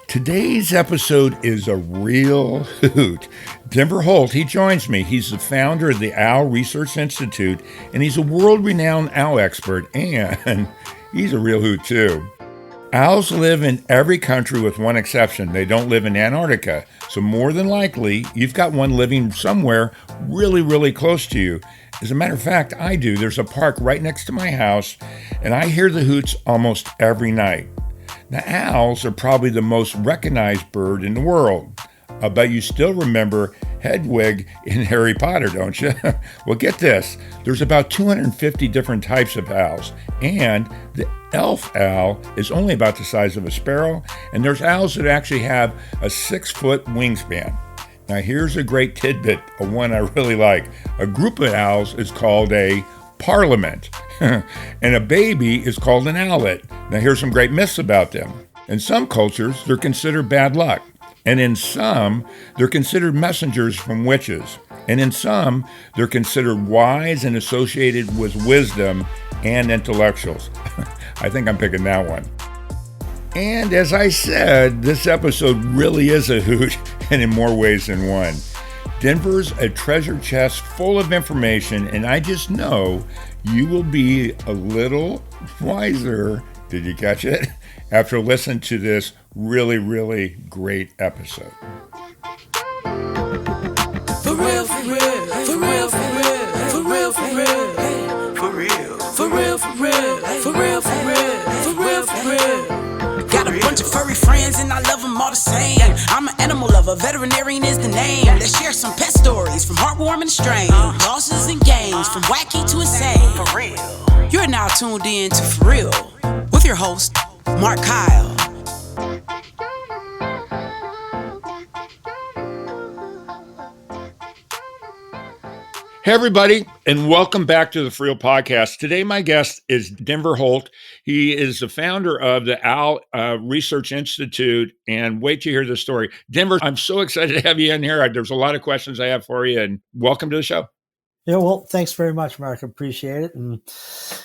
Today's episode is a real hoot. Denver Holt, he joins me. He's the founder of the Owl Research Institute, and he's a world-renowned owl expert, and he's a real hoot too. Owls live in every country with one exception. They don't live in Antarctica. So more than likely, you've got one living somewhere really, really close to you. As a matter of fact, I do. There's a park right next to my house, and I hear the hoots almost every night. Now, owls are probably the most recognized bird in the world. I bet you still remember Hedwig in Harry Potter, don't you? Well, get this. There's about 250 different types of owls, and the elf owl is only about the size of a sparrow, and there's owls that actually have a 6-foot wingspan. Now, here's a great tidbit, one I really like. A group of owls is called a parliament, and a baby is called an owlet. Now, here's some great myths about them. In some cultures, they're considered bad luck. And in some, they're considered messengers from witches. And in some, they're considered wise and associated with wisdom and intellectuals. I think I'm picking that one. And as I said, this episode really is a hoot, and in more ways than one. Denver's a treasure chest full of information, and I just know you will be a little wiser, did you catch it? After listening to this really, really great episode. For real, for real, for real, for real, for real, for real, for real, for real, for real, for real, for real, for real, for real. Got a bunch of furry friends and I love them all the same. I'm an animal lover, veterinarian is the name. Let's share some pet stories from heartwarming to strange, losses and gains, from wacky to insane. For real. You're now tuned in to For Real with your host, Mark Kyle. Hey, everybody, and welcome back to the For Real podcast. Today, my guest is Denver Holt. He is the founder of the Owl Research Institute, and wait to hear the story. Denver, I'm so excited to have you in here. There's a lot of questions I have for you, and welcome to the show. Yeah, well, thanks very much, Mark. I appreciate it. And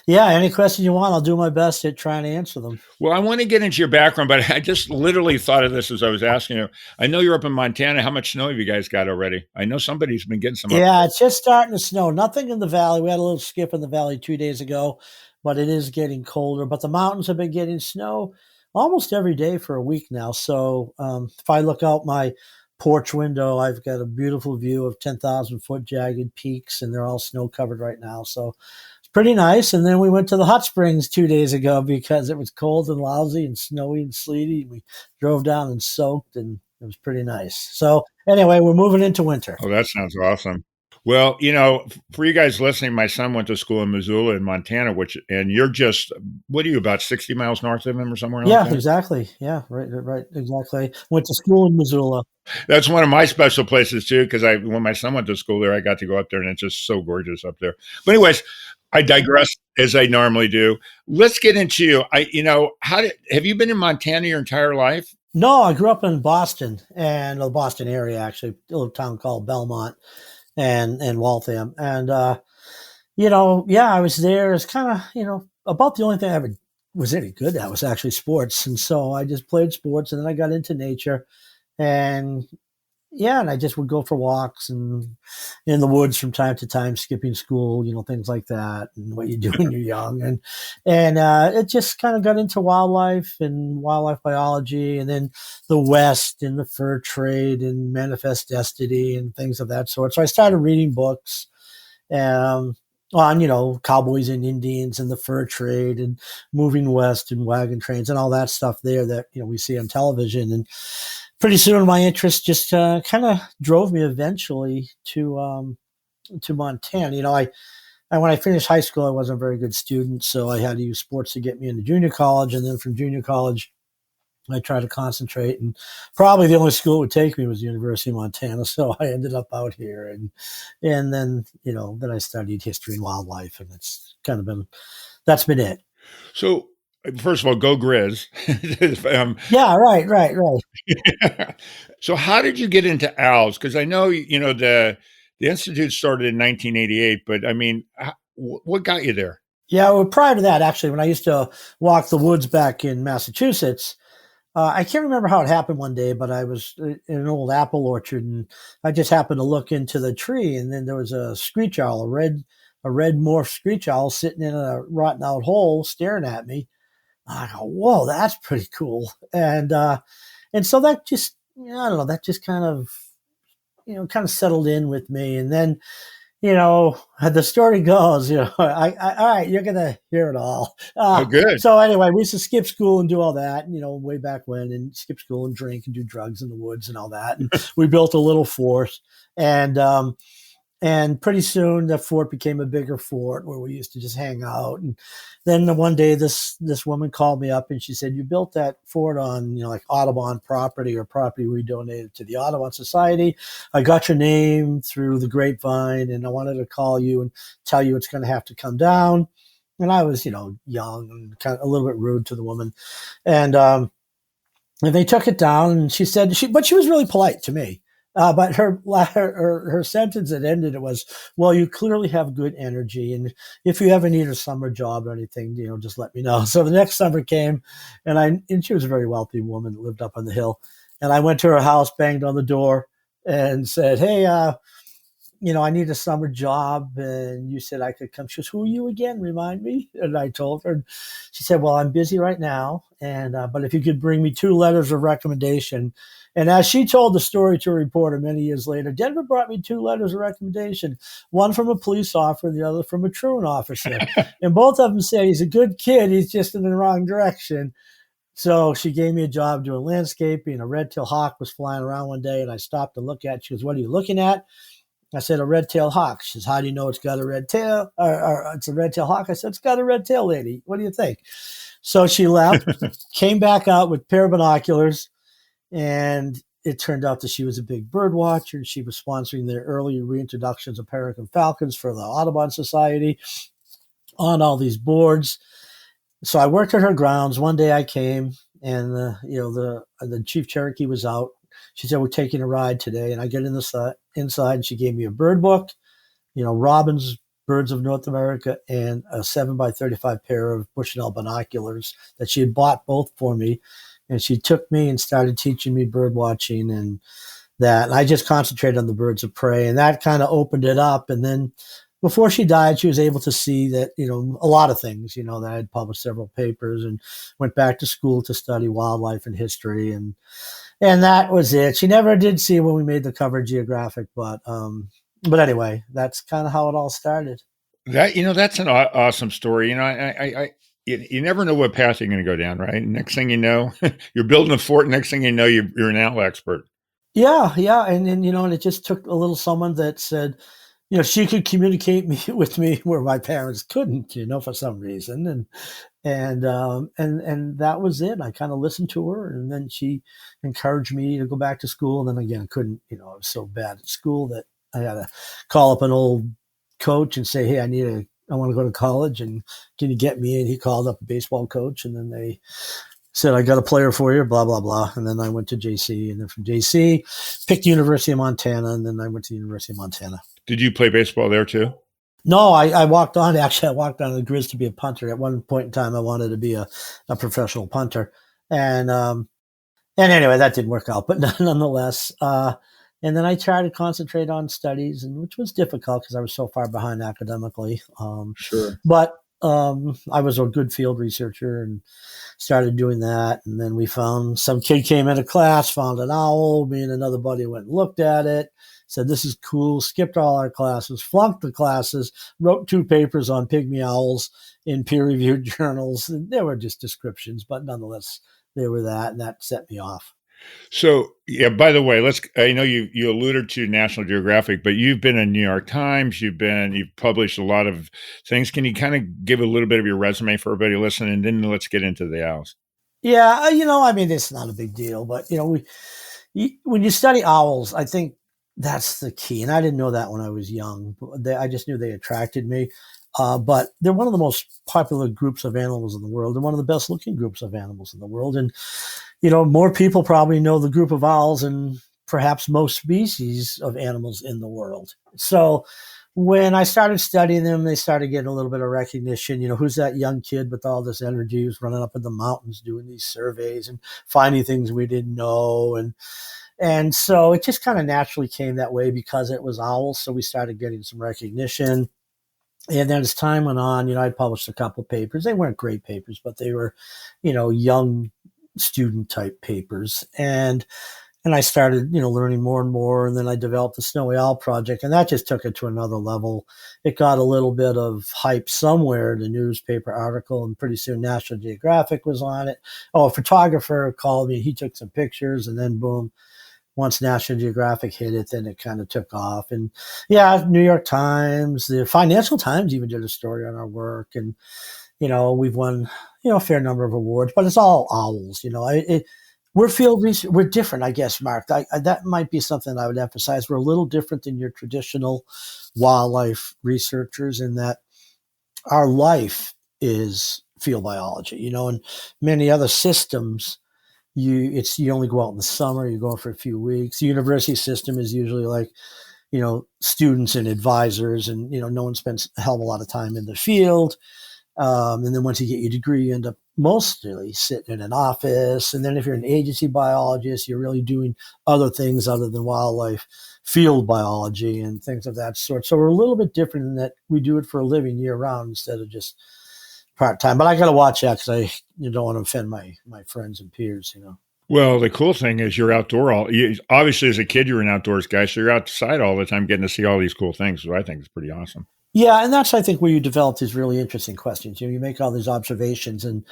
yeah, any question you want, I'll do my best at trying to answer them. Well, I want to get into your background, but I just literally thought of this as I was asking you. I know you're up in Montana. How much snow have you guys got already? I know somebody's been getting some. Yeah, it's just starting to snow. Nothing in the valley. We had a little skip in the valley 2 days ago, but it is getting colder. But the mountains have been getting snow almost every day for a week now. So if I look out my porch window, I've got a beautiful view of 10,000-foot jagged peaks, and they're all snow covered right now. So it's pretty nice. And then we went to the hot springs 2 days ago because it was cold and lousy and snowy and sleety. We drove down and soaked, and it was pretty nice. So anyway, we're moving into winter. Oh, that sounds awesome. Well, you know, for you guys listening, my son went to school in Missoula in Montana, and you're just, what are you, about 60 miles north of him or somewhere? Yeah, like that? exactly. Yeah, right, exactly. Went to school in Missoula. That's one of my special places too, because when my son went to school there, I got to go up there, and it's just so gorgeous up there. But anyways, I digress as I normally do. Let's get into you. Have you been in Montana your entire life? No, I grew up in Boston, and the Boston area, actually, a little town called Belmont and Waltham. And, I was there. It's kind of, about the only thing I ever was any good at was actually sports. And so I just played sports, and then I got into nature. And I just would go for walks and in the woods from time to time, skipping school, things like that, and what you do when you're young. And it just kind of got into wildlife and wildlife biology, and then the West and the fur trade and manifest destiny and things of that sort. So I started reading books on, cowboys and Indians and the fur trade and moving west and wagon trains and all that stuff there that, we see on television. And pretty soon my interest just kind of drove me eventually to Montana. When I finished high school, I wasn't a very good student, so I had to use sports to get me into junior college. And then from junior college, I tried to concentrate, and probably the only school that would take me was the University of Montana. So I ended up out here, and then then I studied history and wildlife, and that's been it. So first of all, go Grizz. Yeah, right. So how did you get into owls? Because I know, the Institute started in 1988, but I mean, what got you there? Yeah, well, prior to that, actually, when I used to walk the woods back in Massachusetts, I can't remember how it happened one day, but I was in an old apple orchard, and I just happened to look into the tree, and then there was a screech owl, a red morph screech owl, sitting in a rotten out hole, staring at me. I go, "Whoa, that's pretty cool!" And so that just, I don't know, that just kind of settled in with me, and then the story goes, all right, you're going to hear it all. Oh, good. So anyway, we used to skip school and do all that, way back when, and skip school and drink and do drugs in the woods and all that. And we built a little fort, and, and pretty soon the fort became a bigger fort where we used to just hang out. And then one day this woman called me up and she said, "You built that fort on, like Audubon property, or property we donated to the Audubon Society. I got your name through the grapevine, and I wanted to call you and tell you it's going to have to come down." And I was, young and kind of a little bit rude to the woman. And they took it down, and she said, but she was really polite to me. But her sentence that ended it was, "Well, you clearly have good energy, and if you ever need a summer job or anything, just let me know." So the next summer came, and she was a very wealthy woman that lived up on the hill, and I went to her house, banged on the door, and said, "Hey, I need a summer job, and you said I could come." She goes, "Who are you again? Remind me." And I told her. She said, "Well, I'm busy right now, and but if you could bring me 2 letters of recommendation." And as she told the story to a reporter many years later, Denver brought me 2 letters of recommendation, one from a police officer, the other from a truant officer. And both of them said, "He's a good kid, he's just in the wrong direction." So she gave me a job doing landscaping. A red-tailed hawk was flying around one day, and I stopped to look at it. She goes, "What are you looking at?" I said, "A red-tailed hawk." She says, "How do you know it's got a red tail? Or it's a red-tailed hawk?" I said, "It's got a red tail, lady. What do you think?" So she left, came back out with a pair of binoculars, and it turned out that she was a big bird watcher. She was sponsoring the early reintroductions of peregrine falcons for the Audubon Society on all these boards. So I worked at her grounds. One day I came, and the chief Cherokee was out. She said, "We're taking a ride today." And I get inside, and she gave me a bird book, Robin's Birds of North America, and a 7x35 pair of Bushnell binoculars that she had bought both for me. And she took me and started teaching me bird watching and that. And I just concentrated on the birds of prey, and that kind of opened it up. And then before she died, she was able to see that, a lot of things, that I had published several papers and went back to school to study wildlife and history. And that was it. She never did see when we made the cover of Geographic, but anyway, that's kind of how it all started. That's an awesome story. You never know what path you're going to go down, right? Next thing you know, you're building a fort. Next thing you know, you're an owl expert. Yeah, yeah, and and it just took a little someone that said, she could communicate with me where my parents couldn't, for some reason, and that was it. I kind of listened to her, and then she encouraged me to go back to school. And then again, I couldn't, I was so bad at school that I had to call up an old coach and say, "Hey, I want to go to college, and can you get me in?" He called up a baseball coach, and then they said, "I got a player for you," blah, blah, blah. And then I went to JC, and then from JC, picked University of Montana, and then I went to the University of Montana. Did you play baseball there too? No, I walked on. Actually, I walked on the Grizz to be a punter. At one point in time, I wanted to be a professional punter. And anyway, that didn't work out, but nonetheless. And then I tried to concentrate on studies, and which was difficult because I was so far behind academically. Sure. But I was a good field researcher and started doing that. And then we found some kid came into class, found an owl. Me and another buddy went and looked at it, said, "This is cool," skipped all our classes, flunked the classes, wrote 2 papers on pygmy owls in peer-reviewed journals. And they were just descriptions, but nonetheless, they were that, and that set me off. So, yeah, by the way, I know you alluded to National Geographic, but you've been in New York Times, you've published a lot of things. Can you kind of give a little bit of your resume for everybody listening, and then let's get into the owls? Yeah, it's not a big deal, but when you study owls, I think that's the key. And I didn't know that when I was young. I just knew they attracted me. But they're one of the most popular groups of animals in the world, and one of the best looking groups of animals in the world. And, more people probably know the group of owls than perhaps most species of animals in the world. So when I started studying them, they started getting a little bit of recognition. Who's that young kid with all this energy who's running up in the mountains doing these surveys and finding things we didn't know? And so it just kind of naturally came that way because it was owls. So we started getting some recognition. And then as time went on, I published a couple papers. They weren't great papers, but they were, young student type papers. And I started, learning more and more. And then I developed the Snowy Owl Project, and that just took it to another level. It got a little bit of hype somewhere, the newspaper article, and pretty soon National Geographic was on it. Oh, a photographer called me. He took some pictures, and then boom, once National Geographic hit it, then it kind of took off. And yeah, New York Times, the Financial Times even did a story on our work. And, we've won, a fair number of awards, but it's all owls. We're field research. We're different, I guess, Mark. That might be something I would emphasize. We're a little different than your traditional wildlife researchers in that our life is field biology, and many other systems. You only go out in the summer, you go for a few weeks. The university system is usually like, students and advisors, and, no one spends a hell of a lot of time in the field. And then once you get your degree, you end up mostly sitting in an office. And then if you're an agency biologist, you're really doing other things other than wildlife field biology and things of that sort. So we're a little bit different in that we do it for a living year round instead of just part-time. But I got to watch that because I don't want to offend my friends and peers, Well, the cool thing is you're outdoor obviously as a kid, you're an outdoors guy, so you're outside all the time getting to see all these cool things, which I think is pretty awesome. Yeah, and that's, I think, where you develop these really interesting questions. You make all these observations and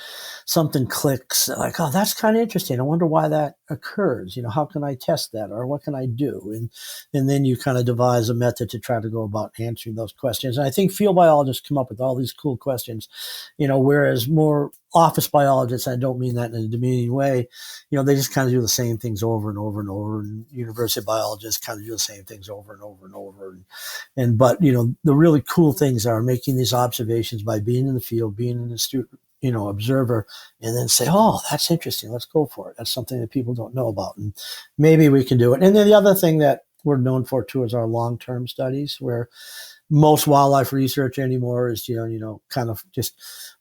something clicks, like, oh, that's kind of interesting. I wonder why that occurs. How can I test that, or what can I do? And then you kind of devise a method to try to go about answering those questions. And I think field biologists come up with all these cool questions, whereas more office biologists, I don't mean that in a demeaning way, they just kind of do the same things over and over and over. And university biologists kind of do the same things over and over and over. But the really cool things are making these observations by being in the field, being an astute, observer, and then say, oh, that's interesting. Let's go for it. That's something that people don't know about. And maybe we can do it. And then the other thing that we're known for too is our long-term studies, where most wildlife research anymore is, kind of just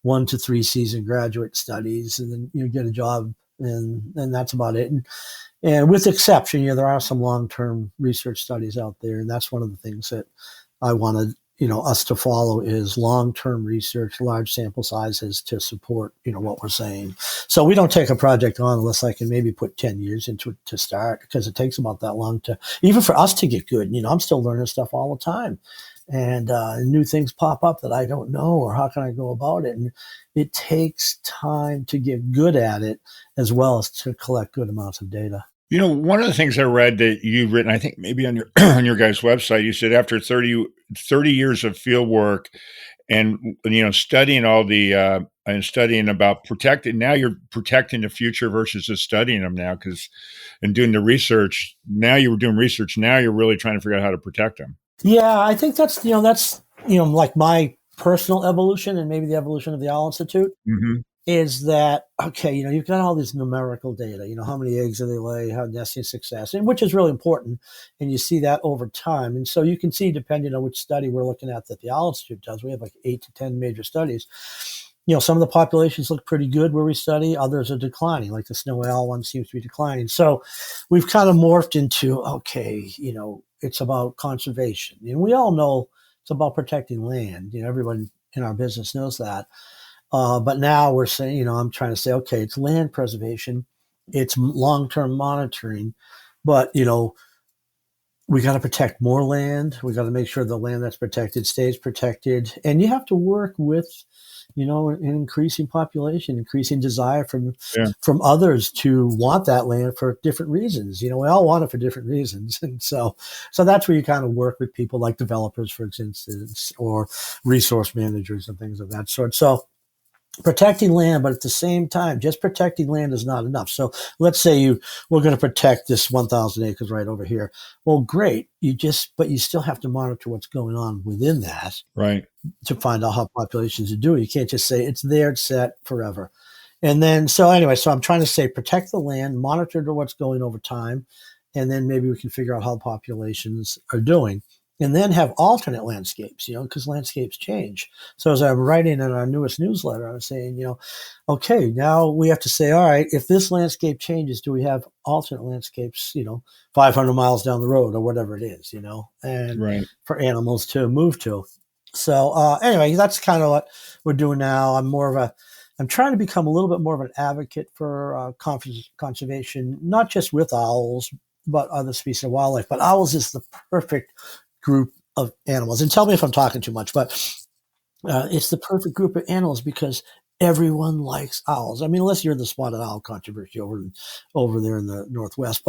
1 to 3 season graduate studies, and then you get a job, and that's about it. And with exception, there are some long-term research studies out there, and that's one of the things that I wanted, us to follow is long-term research, large sample sizes to support, what we're saying. So we don't take a project on unless I can maybe put 10 years into it to start, because it takes about that long to, even for us to get good. I'm still learning stuff all the time. And new things pop up that I don't know, or how can I go about it? And it takes time to get good at it, as well as to collect good amounts of data. One of the things I read that you've written, I think maybe on your on your guys' website, you said after 30 years of field work and studying all the and studying about protecting, now you're protecting the future versus just studying them now, and doing the research. Now you were doing research. Now you're really trying to figure out how to protect them. Yeah, I think that's like my personal evolution, and maybe the evolution of the Owl Institute. Mm-hmm. Is that, okay, you've got all this numerical data, how many eggs do they lay, how nesting success, and which is really important. And you see that over time. And so you can see, depending on which study we're looking at that the Owl Institute does, we have like 8 to 10 major studies. Some of the populations look pretty good where we study, others are declining, like the snowy owl one seems to be declining. So we've kind of morphed into, okay, it's about conservation. And we all know it's about protecting land. Everyone in our business knows that. But now we're saying, I'm trying to say, okay, it's land preservation, it's long-term monitoring, but, we got to protect more land. We got to make sure the land that's protected stays protected. And you have to work with, an increasing population, increasing desire from others to want that land for different reasons. We all want it for different reasons. And so that's where you kind of work with people like developers, for instance, or resource managers and things of that sort. So protecting land, but at the same time, just protecting land is not enough. So let's say we're going to protect this 1,000 acres right over here. Well, great. But you still have to monitor what's going on within that, right, to find out how populations are doing. You can't just say it's there, it's set forever. And then, so I'm trying to say, protect the land, monitor what's going over time, and then maybe we can figure out how populations are doing. and then have alternate landscapes, because landscapes change. So as I'm writing in our newest newsletter, I was saying, okay, now we have to say, all right, if this landscape changes, do we have alternate landscapes, 500 miles down the road or whatever it is, and Right. for animals to move to. So anyway, that's kind of what we're doing now. I'm trying to become a little bit more of an advocate for conservation, not just with owls, but other species of wildlife. But owls is the perfect group of animals. And tell me if I'm talking too much, but it's the perfect group of animals because everyone likes owls. I mean, unless you're in the spotted owl controversy over there in the Northwest,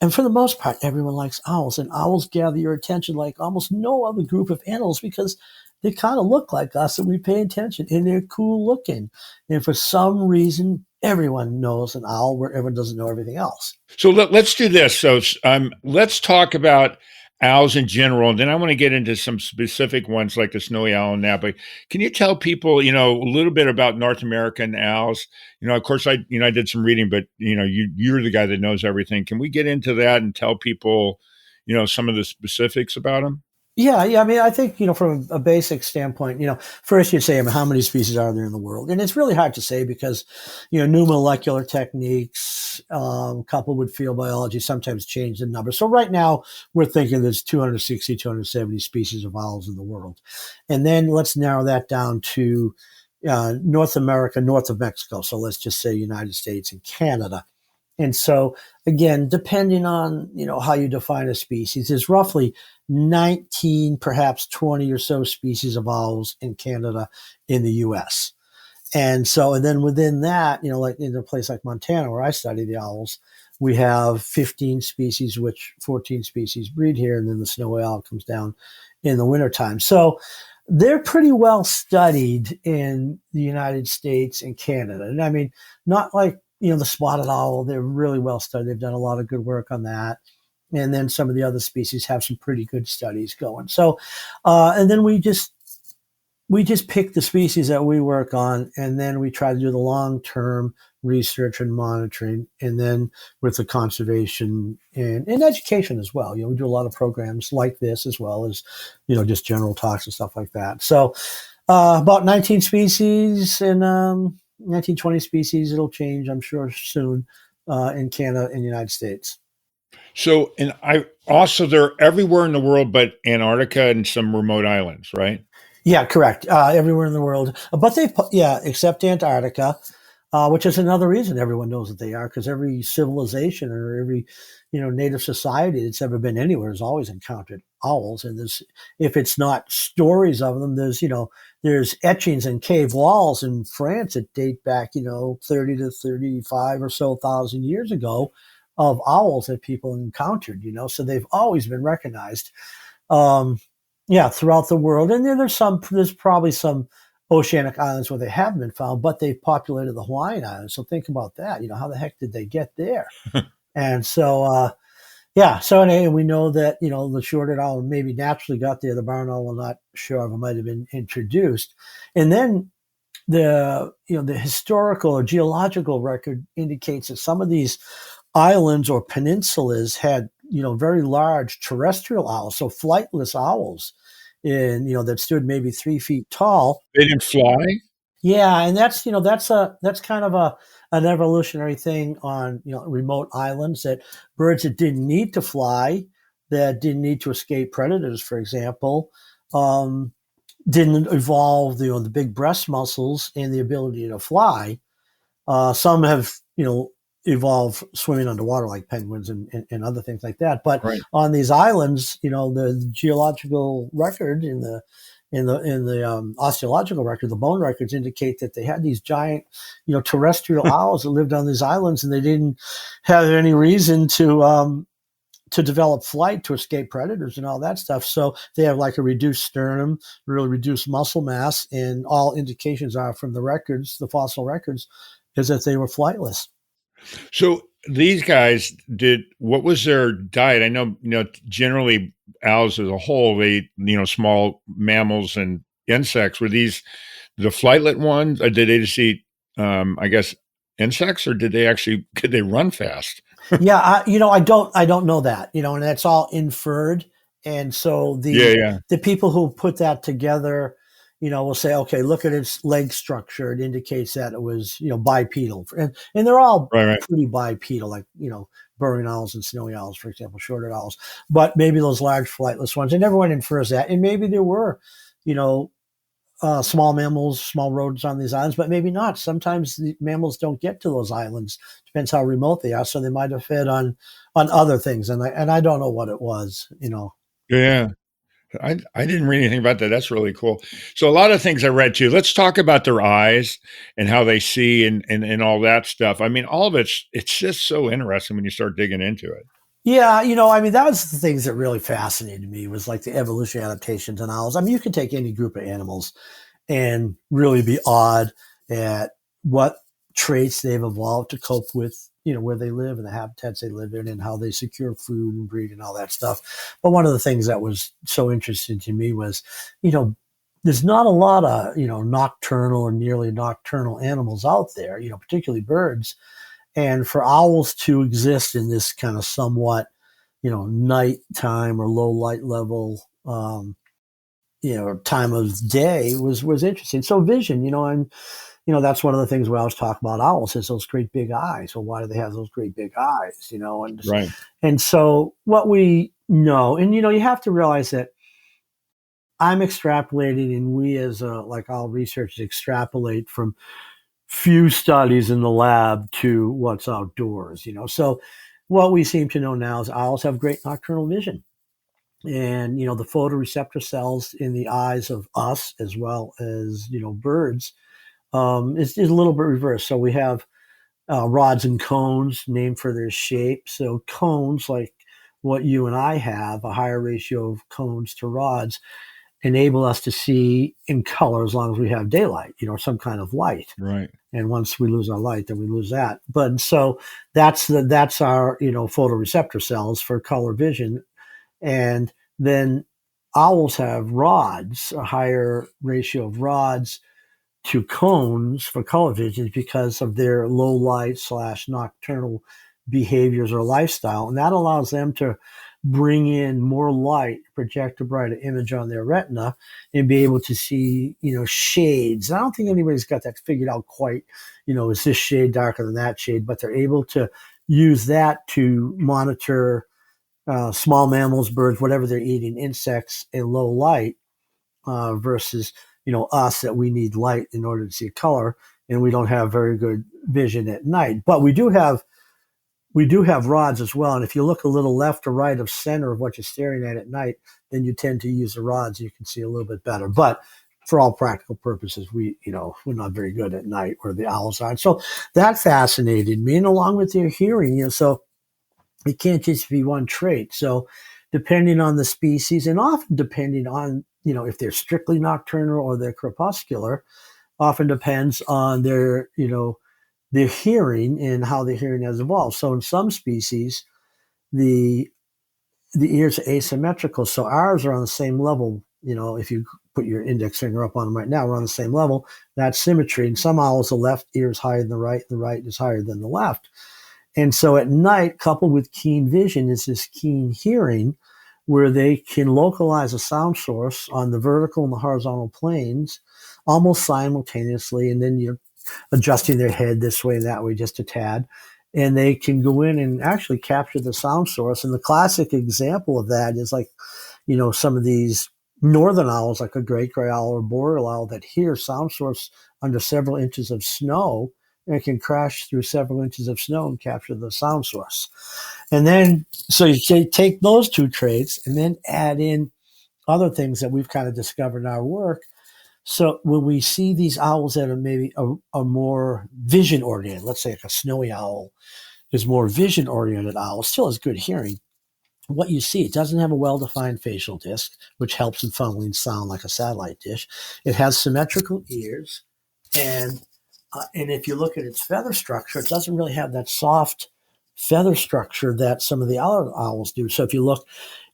and for the most part, everyone likes owls, and owls gather your attention like almost no other group of animals because they kind of look like us and we pay attention and they're cool looking. And for some reason, everyone knows an owl where everyone doesn't know everything else. So let's do this. So let's talk about owls in general, and then I want to get into some specific ones like the snowy owl and that. But can you tell people, a little bit about North American owls? Of course, I did some reading, but you're the guy that knows everything. Can we get into that and tell people, some of the specifics about them? Yeah. I mean, I think, from a basic standpoint, first you say, how many species are there in the world? And it's really hard to say because, new molecular techniques, coupled with field biology, sometimes change the number. So right now we're thinking there's 260, 270 species of owls in the world. And then let's narrow that down to North America, north of Mexico. So let's just say United States and Canada. And so, again, depending on, how you define a species, there's roughly 19, perhaps 20 or so species of owls in Canada in the U.S. And then within that, like in a place like Montana, where I study the owls, we have 15 species, which 14 species breed here. And then the snowy owl comes down in the wintertime. So they're pretty well studied in the United States and Canada. And I mean, not like, the spotted owl, they're really well studied. They've done a lot of good work on that. And then some of the other species have some pretty good studies going. So, and then we just pick the species that we work on, and then we try to do the long-term research and monitoring, and then with the conservation and education as well. We do a lot of programs like this as well as, just general talks and stuff like that. So about 19 species and 1920 species. It'll change, I'm sure, soon in Canada and the United States. So, and they're everywhere in the world, but Antarctica and some remote islands, right? Yeah, correct. Everywhere in the world, but except Antarctica, which is another reason everyone knows that they are, because every civilization or every, native society that's ever been anywhere has always encountered owls. And if it's not stories of them, there's etchings in cave walls in France that date back, 30 to 35 or so thousand years ago of owls that people encountered, so they've always been recognized, throughout the world. And there's probably some oceanic islands where they haven't been found, but they've populated the Hawaiian Islands. So think about that. How the heck did they get there? And so, and we know that, the short-eared owl maybe naturally got there. The barn owl, we're not sure of, it might have been introduced. And then the historical or geological record indicates that some of these islands or peninsulas had, very large terrestrial owls, so flightless owls that stood maybe 3 feet tall. They didn't fly? Yeah, and that's kind of an evolutionary thing on, remote islands, that birds that didn't need to fly, that didn't need to escape predators, for example, didn't evolve the big breast muscles and the ability to fly. Some have, evolved swimming underwater like penguins and other things like that. But right. On these islands, the geological record in the osteological record, the bone records indicate that they had these giant, terrestrial owls that lived on these islands, and they didn't have any reason to develop flight to escape predators and all that stuff. So they have like a reduced sternum, really reduced muscle mass, and all indications are from the records, the fossil records, is that they were flightless. So these guys what was their diet? I know, generally owls as a whole, they eat, small mammals and insects. Were these the flightlet ones? Or did they just eat, I guess, insects, or could they run fast? Yeah. I don't know that, and that's all inferred. And so Yeah, yeah. the people who put that together, will say, okay, look at its leg structure. It indicates that it was, bipedal. And they're all Right, right. pretty bipedal, like, burrowing owls and snowy owls, for example, short-eared owls. But maybe those large flightless ones, and everyone infers that. And maybe there were, small mammals, small rodents on these islands, but maybe not. Sometimes the mammals don't get to those islands. Depends how remote they are. So they might have fed on other things, and I don't know what it was. Yeah. I didn't read anything about that. That's really cool. So a lot of things I read too. Let's talk about their eyes and how they see and all that stuff. I mean, all of it's just so interesting when you start digging into it. Yeah, that was the things that really fascinated me was like the evolution adaptations in owls. I mean, you could take any group of animals and really be awed at what traits they've evolved to cope with, where they live and the habitats they live in and how they secure food and breed and all that stuff. But one of the things that was so interesting to me was, there's not a lot of, nocturnal or nearly nocturnal animals out there, particularly birds. And for owls to exist in this kind of somewhat, nighttime or low light level, time of day was interesting. So vision, and that's one of the things we always talk about owls is those great big eyes. Well, why do they have those great big eyes? Right. And so what we know, and you have to realize that I'm extrapolating, and we as like owl researchers extrapolate from few studies in the lab to what's outdoors. So what we seem to know now is owls have great nocturnal vision. And, the photoreceptor cells in the eyes of us, as well as, birds, is a little bit reversed. So we have rods and cones named for their shape. So cones, like what you and I have, a higher ratio of cones to rods, enable us to see in color as long as we have daylight, some kind of light. Right. And once we lose our light, then we lose that. But so that's our, photoreceptor cells for color vision. And then owls have rods, a higher ratio of rods to cones for color vision because of their low light / nocturnal behaviors or lifestyle. And that allows them to bring in more light, project a brighter image on their retina, and be able to see, shades. I don't think anybody's got that figured out quite, is this shade darker than that shade, but they're able to use that to monitor small mammals, birds, whatever they're eating, insects in low light versus, us that we need light in order to see color, and we don't have very good vision at night. But we do have rods as well. And if you look a little left or right of center of what you're staring at night, then you tend to use the rods. You can see a little bit better. But for all practical purposes, we're not very good at night where the owls are. So that fascinated me. And along with their hearing, so it can't just be one trait. So depending on the species and often depending on, if they're strictly nocturnal or they're crepuscular, often depends on their hearing and how the hearing has evolved. So in some species, the ears are asymmetrical. So ours are on the same level. If you put your index finger up on them right now, we're on the same level. That's symmetry. And some owls, the left ear is higher than the right is higher than the left. And so at night, coupled with keen vision, is this keen hearing where they can localize a sound source on the vertical and the horizontal planes almost simultaneously. And then you're adjusting their head this way and that way just a tad. And they can go in and actually capture the sound source. And the classic example of that is like, some of these northern owls, like a great gray owl or boreal owl, that hear sound source under several inches of snow, and it can crash through several inches of snow and capture the sound source. And then, so you take those two traits and then add in other things that we've kind of discovered in our work. So when we see these owls that are maybe a more vision oriented, let's say like a snowy owl is more vision oriented owl, still has good hearing. What you see, it doesn't have a well-defined facial disc, which helps in funneling sound like a satellite dish. It has symmetrical ears, and if you look at its feather structure, it doesn't really have that soft feather structure that some of the other owls do. So if you look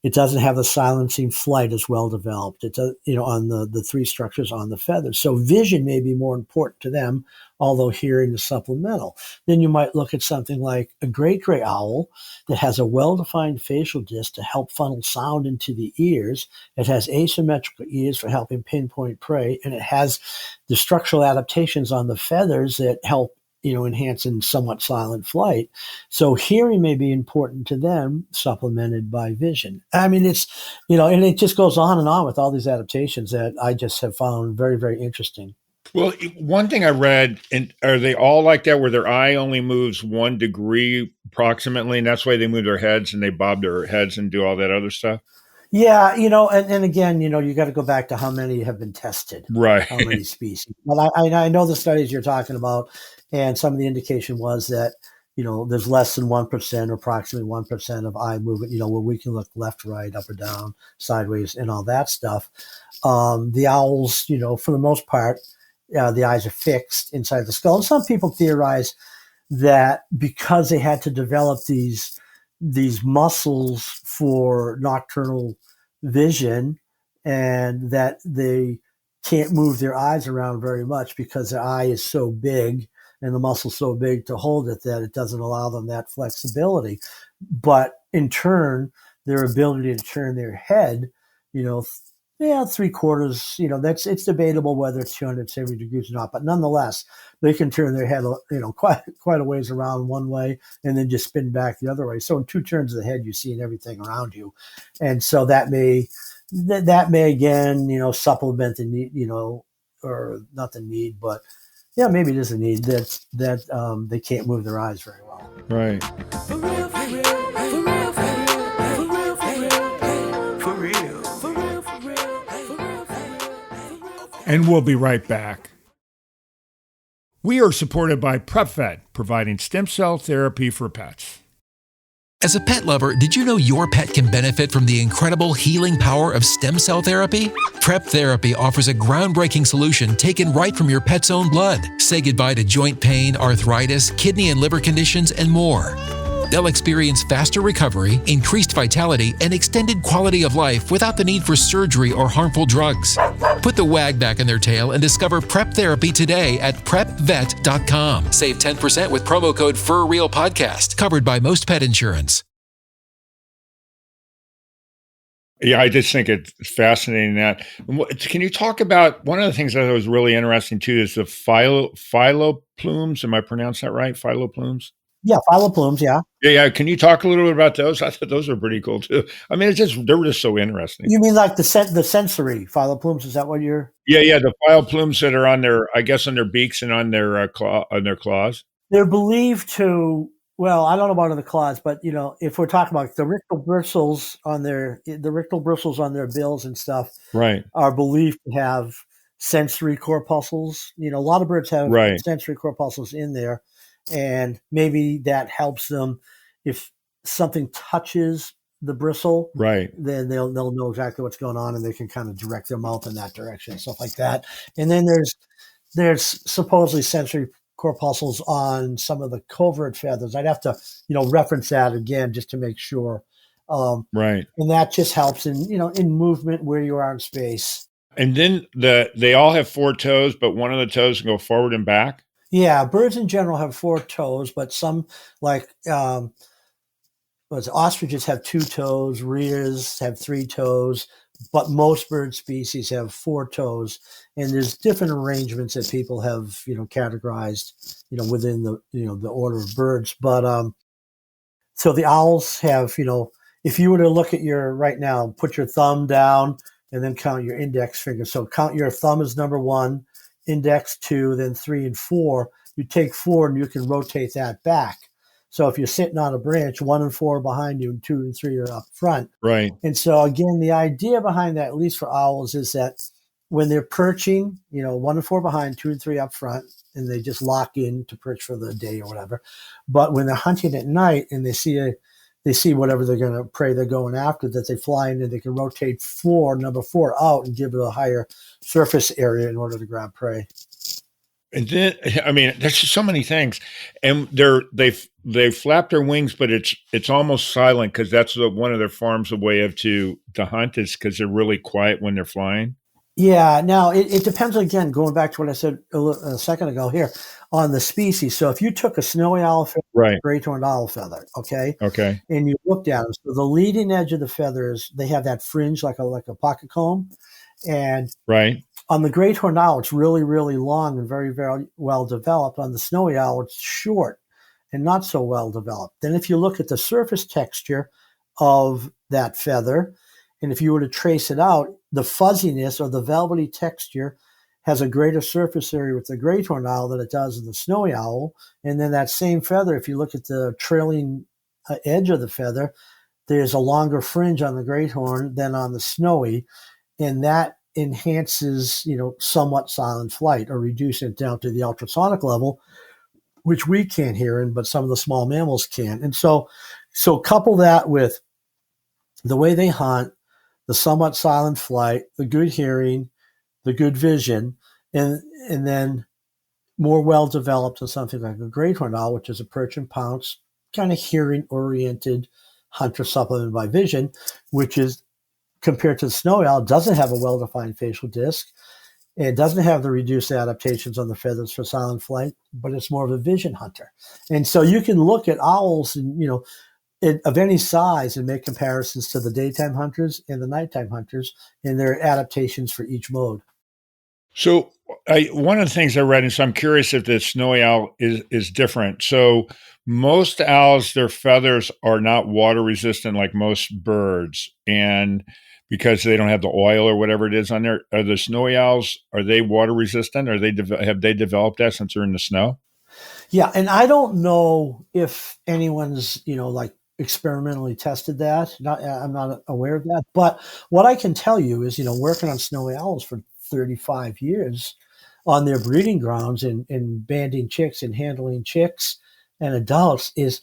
It doesn't have the silencing flight as well developed. It does, on the three structures on the feathers. So vision may be more important to them, although hearing is supplemental. Then you might look at something like a great gray owl that has a well-defined facial disc to help funnel sound into the ears. It has asymmetrical ears for helping pinpoint prey, and it has the structural adaptations on the feathers that help enhance in somewhat silent flight. So hearing may be important to them, supplemented by vision. I mean, it's, and it just goes on and on with all these adaptations that I just have found very, very interesting. Well, one thing I read, and are they all like that, where their eye only moves 1 degree approximately, and that's why they move their heads and they bob their heads and do all that other stuff? Yeah, and again, you got to go back to how many have been tested, Right. how many species. Well, I know the studies you're talking about, and some of the indication was that, there's less than 1% or approximately 1% of eye movement, where we can look left, right, up or down, sideways, and all that stuff. The owls, for the most part, the eyes are fixed inside the skull. And some people theorize that because they had to develop these muscles for nocturnal vision, and that they can't move their eyes around very much because their eye is so big and the muscle's so big to hold it that it doesn't allow them that flexibility. But in turn, their ability to turn their head, 3/4, it's debatable whether it's 270 degrees or not, but nonetheless, they can turn their head, quite a ways around one way and then just spin back the other way. So in 2 turns of the head, you're seeing everything around you. And so that may again, supplement the need, or not the need, but yeah, maybe it is a need that they can't move their eyes very well. Right. For real, for real, for real, for real, for real, for real, for real, for real, for real, for real. And we'll be right back. We are supported by PrepVet, providing stem cell therapy for pets. As a pet lover, did you know your pet can benefit from the incredible healing power of stem cell therapy? Prep Therapy offers a groundbreaking solution taken right from your pet's own blood. Say goodbye to joint pain, arthritis, kidney and liver conditions, and more. They'll experience faster recovery, increased vitality, and extended quality of life without the need for surgery or harmful drugs. Put the wag back in their tail and discover Prep Therapy today at PrepVet.com. Save 10% with promo code FurRealPodcast, covered by most pet insurance. Yeah, I just think it's fascinating that. Can you talk about one of the things that was really interesting too is the phyloplumes? Am I pronouncing that right? Phyloplumes? Yeah, phyloplumes, yeah. Yeah. Can you talk a little bit about those? I thought those are pretty cool too. I mean, they were just so interesting. You mean like the sensory phyloplumes? Is that what you're? Yeah. The phyloplumes that are on their, I guess, on their beaks and on their claws. They're believed to. Well, I don't know about on the claws, but if we're talking about the rectal bristles on their bills and stuff, Right, are believed to have sensory corpuscles. A lot of birds have right, sensory corpuscles in there, and maybe that helps them. If something touches the bristle, right. then they'll know exactly what's going on, and they can kind of direct their mouth in that direction, stuff like that. And then there's supposedly sensory corpuscles on some of the covert feathers. I'd have to, reference that again just to make sure. Right. And that just helps in, in movement where you are in space. And then they all have 4 toes, but one of the toes can go forward and back. Yeah, birds in general have 4 toes, but some like ostriches have 2 toes, rheas have 3 toes, but most bird species have 4 toes. And there's different arrangements that people have, categorized, within the, the order of birds. But so the owls have, if you were to look at your right now, put your thumb down and then count your index finger. So count your thumb as number 1, index 2, then 3 and 4. You take 4 and you can rotate that back. So if you're sitting on a branch, 1 and 4 are behind you and 2 and 3 are up front. Right. And so again, the idea behind that, at least for owls, is that when they're perching, 1 and 4 behind, 2 and 3 up front, and they just lock in to perch for the day or whatever. But when they're hunting at night and they see whatever they're going to prey they're going after, that they fly in and they can rotate number 4 out and give it a higher surface area in order to grab prey. And then, I mean, there's just so many things, and they flap their wings, but it's almost silent because that's one of their forms a way of to hunt is because they're really quiet when they're flying. Yeah, now it depends again, going back to what I said a second ago here on the species. So if you took a snowy owl feather, Right. great horned owl feather, okay, Okay. and you looked at them, so the leading edge of the feathers, they have that fringe like a pocket comb, and Right. on the great horned owl, it's really, really long and very, very well developed. On the snowy owl, it's short and not so well developed. Then if you look at the surface texture of that feather, and if you were to trace it out, the fuzziness or the velvety texture has a greater surface area with the great horned owl than it does in the snowy owl. And then that same feather, if you look at the trailing edge of the feather, there's a longer fringe on the great horn than on the snowy, and that enhances, somewhat silent flight or reduce it down to the ultrasonic level, which we can't hear in, but some of the small mammals can. And so couple that with the way they hunt, the somewhat silent flight, the good hearing, the good vision, and then more well developed than something like a great horned owl, which is a perch and pounce kind of hearing oriented hunter supplemented by vision, which is compared to the snowy owl, doesn't have a well defined facial disc. It doesn't have the reduced adaptations on the feathers for silent flight, but it's more of a vision hunter. And so you can look at owls and, of any size and make comparisons to the daytime hunters and the nighttime hunters and their adaptations for each mode. So one of the things I read, and so I'm curious if the snowy owl is different. So most owls, their feathers are not water resistant like most birds, and because they don't have the oil or whatever it is on there, are the snowy owls, are they water resistant? Are they have they developed that since they're in the snow? Yeah, and I don't know if anyone's like experimentally tested that. I'm not aware of that, but what I can tell you is working on snowy owls for 35 years on their breeding grounds and banding chicks and handling chicks and adults is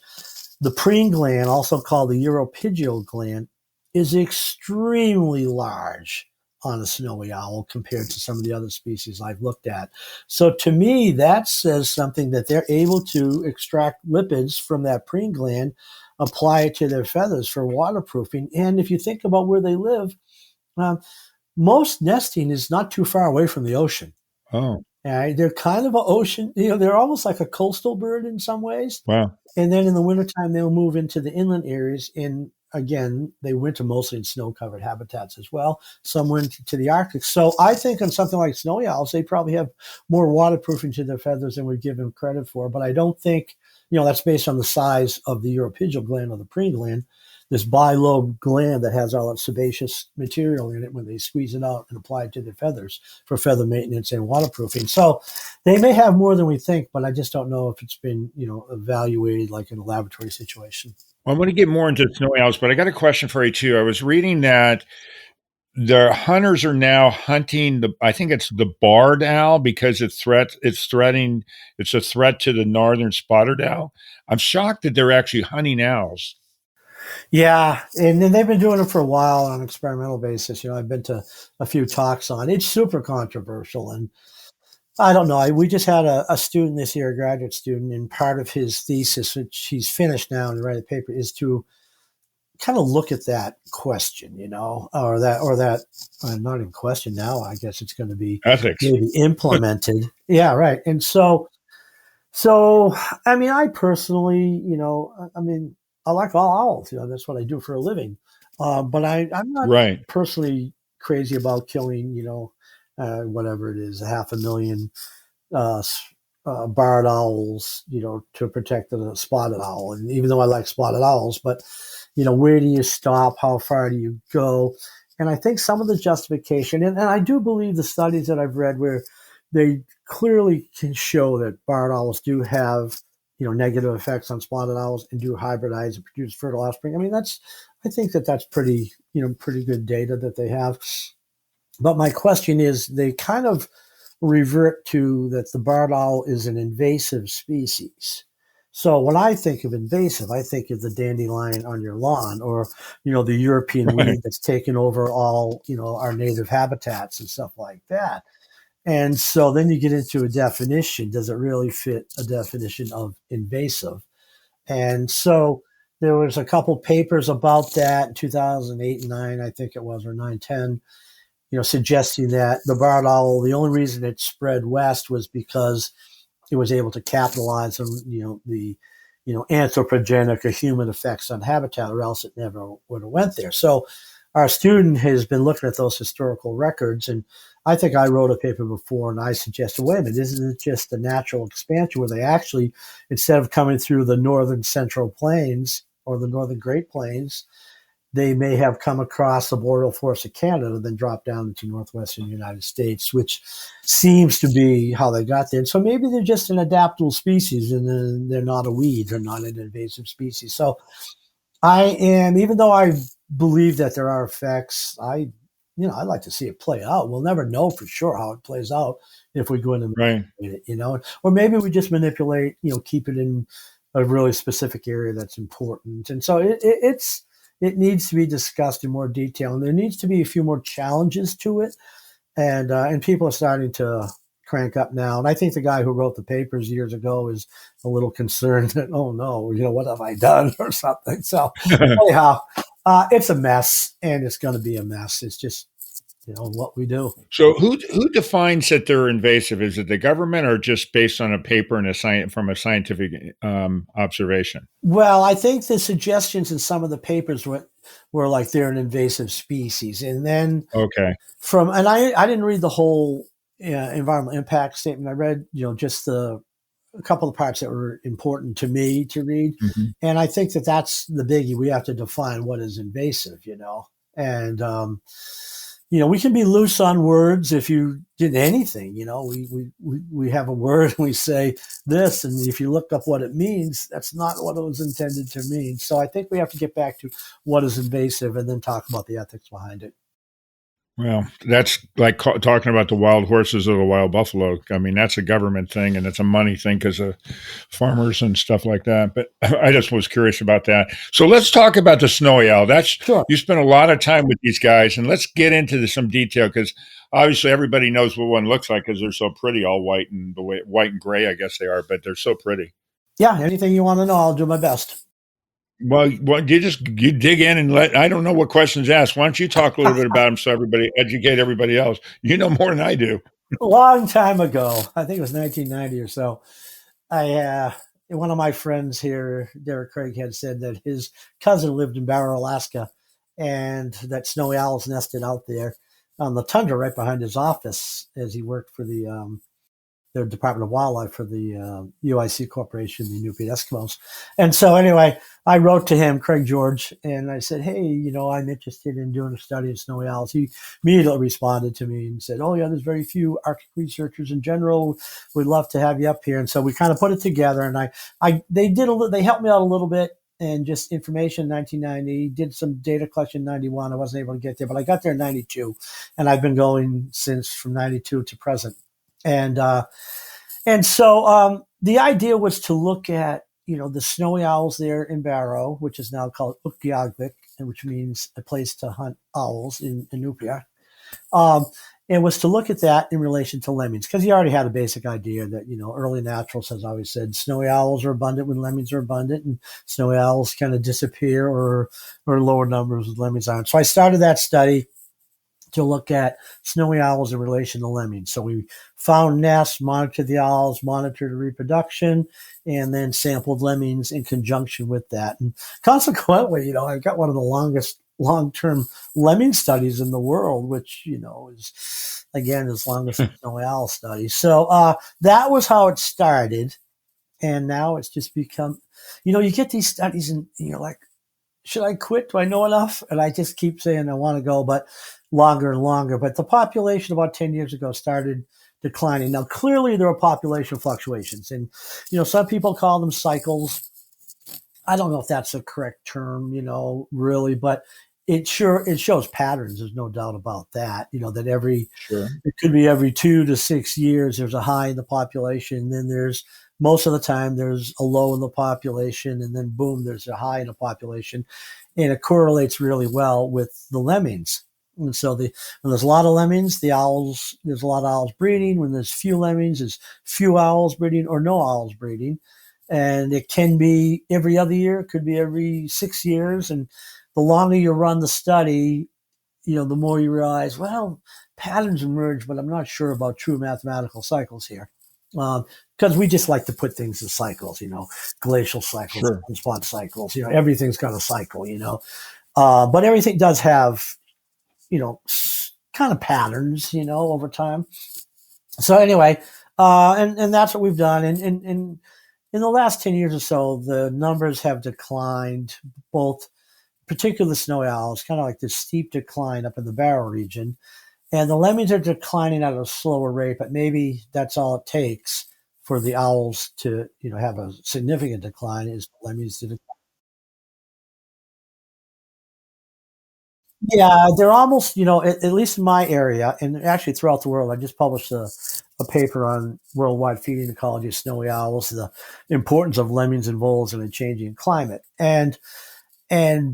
the preen gland, also called the uropygial gland, is extremely large on a snowy owl compared to some of the other species I've looked at. So to me, that says something that they're able to extract lipids from that preen gland, apply it to their feathers for waterproofing. And if you think about where they live, most nesting is not too far away from the ocean. Oh, They're kind of an ocean, they're almost like a coastal bird in some ways. wow. And then in the wintertime, they'll move into the inland areas. And again, they winter mostly in snow-covered habitats as well. Some went to the Arctic. So I think on something like snowy owls, they probably have more waterproofing to their feathers than we give them credit for. But I don't think, that's based on the size of the uropygial gland or the preen gland, this bilobe gland that has all that sebaceous material in it when they squeeze it out and apply it to their feathers for feather maintenance and waterproofing. So they may have more than we think, but I just don't know if it's been, evaluated like in a laboratory situation. Well, I'm going to get more into snowy owls, but I got a question for you too. I was reading that the hunters are now hunting I think it's the barred owl because it's a threat to the northern spotted owl. I'm shocked that they're actually hunting owls. Yeah, and then they've been doing it for a while on an experimental basis. I've been to a few talks on it. It's super controversial, and I don't know. We just had a student this year, a graduate student, and part of his thesis, which he's finished now and write a paper, is to kind of look at that question, or that not in question now. I guess it's going to be Ethics. maybe implemented. Yeah, right. And so I mean, I personally, I like all owls. That's what I do for a living. But I'm not Right. personally crazy about killing, whatever it is, 500,000 barred owls, to protect the spotted owl. And even though I like spotted owls, but where do you stop? How far do you go? And I think some of the justification, and I do believe the studies that I've read where they clearly can show that barred owls do have, negative effects on spotted owls and do hybridize and produce fertile offspring. I mean, I think that's pretty good data that they have. But my question is, they kind of revert to that the barred owl is an invasive species. So when I think of invasive, I think of the dandelion on your lawn or, the European weed that's taken over all, our native habitats and stuff like that. And so then you get into a definition. Does it really fit a definition of invasive? And so there was a couple papers about that in 2008 and 9, I think it was, or 9, 10, suggesting that the barred owl, the only reason it spread west was because it was able to capitalize on, the anthropogenic or human effects on habitat, or else it never would have went there. So our student has been looking at those historical records, and I think I wrote a paper before, and I suggested, wait a minute, isn't it just a natural expansion where they actually, instead of coming through the northern central plains or the northern Great Plains, they may have come across the boreal forests of Canada and then dropped down into northwestern United States, which seems to be how they got there. And so maybe they're just an adaptable species, and they're not a weed, they're not an invasive species. So even though I believe that there are effects, I'd like to see it play out. We'll never know for sure how it plays out if we go in and manipulate it, or maybe we just manipulate, keep it in a really specific area that's important. And so it needs to be discussed in more detail, and there needs to be a few more challenges to it. And people are starting to crank up now. And I think the guy who wrote the papers years ago is a little concerned that, oh no, what have I done or something. So anyhow, it's a mess, and it's going to be a mess. It's just, what we do. So who defines that they're invasive? Is it the government, or just based on a paper and from a scientific observation? Well, I think the suggestions in some of the papers were like they're an invasive species. And then and I didn't read the whole environmental impact statement. I read, just a couple of parts that were important to me to read. Mm-hmm. And I think that that's the biggie. We have to define what is invasive, and, we can be loose on words if you did anything, we have a word and we say this, and if you look up what it means, that's not what it was intended to mean. So I think we have to get back to what is invasive and then talk about the ethics behind it. Well, that's like talking about the wild horses or the wild buffalo. I mean, that's a government thing, and it's a money thing because of farmers and stuff like that. But I just was curious about that. So let's talk about the snowy owl. Sure. You spent a lot of time with these guys, and let's get into some detail, because obviously everybody knows what one looks like because they're so pretty, all white and white and gray, I guess they are, but they're so pretty. Yeah, anything you want to know, I'll do my best. Well, you dig in and I don't know what questions asked. Why don't you talk a little bit about them so educate everybody else? You know more than I do. A long time ago, I think it was 1990 or so, one of my friends here, Derek Craig, had said that his cousin lived in Barrow, Alaska, and that snowy owls nested out there on the tundra right behind his office as he worked for the Department of Wildlife for the UIC Corporation, the Inupiat Eskimos. And so anyway, I wrote to him, Craig George, and I said, hey, I'm interested in doing a study of snowy owls. He immediately responded to me and said, oh yeah, there's very few Arctic researchers in general. We'd love to have you up here. And so we kind of put it together, and they helped me out a little bit, and just information in 1990, did some data collection in 91. I wasn't able to get there, but I got there in 92, and I've been going since from 92 to present. And so the idea was to look at, the snowy owls there in Barrow, which is now called Utqiagvik, and which means a place to hunt owls in Inupiat. And was to look at that in relation to lemmings, because he already had a basic idea that, early naturalists, as I always said, snowy owls are abundant when lemmings are abundant, and snowy owls kind of disappear or lower numbers when lemmings aren't. So I started that study to look at snowy owls in relation to lemmings. So we found nests, monitored the owls, monitored reproduction, and then sampled lemmings in conjunction with that. And consequently, I've got one of the longest long-term lemming studies in the world, which, is, again, as long as the snowy owl study. So that was how it started. And now it's just become, you get these studies and you're like, should I quit? Do I know enough? And I just keep saying I want to go, but longer and longer. But the population about 10 years ago started declining. Now, clearly there are population fluctuations, and, some people call them cycles. I don't know if that's a correct term, really, but it shows patterns. There's no doubt about that, that it could be every 2 to 6 years, there's a high in the population. Then most of the time there's a low in the population, and then boom, there's a high in the population. And it correlates really well with the lemmings. And so when there's a lot of lemmings, there's a lot of owls breeding. When there's few lemmings, there's few owls breeding or no owls breeding. And it can be every other year, it could be every 6 years. And the longer you run the study, the more you realize, well, patterns emerge, but I'm not sure about true mathematical cycles here. Because we just like to put things in cycles, glacial cycles, Sure. spot cycles, everything's got a cycle, but everything does have, kind of patterns, over time. So anyway, and that's what we've done. And in the last 10 years or so, the numbers have declined, both particularly the snowy owls, kind of like this steep decline up in the Barrow region. And the lemmings are declining at a slower rate, but maybe that's all it takes for the owls to, have a significant decline is lemmings to decline. Yeah, they're almost, at least in my area, and actually throughout the world. I just published a paper on worldwide feeding ecology of snowy owls, the importance of lemmings and voles in a changing climate. And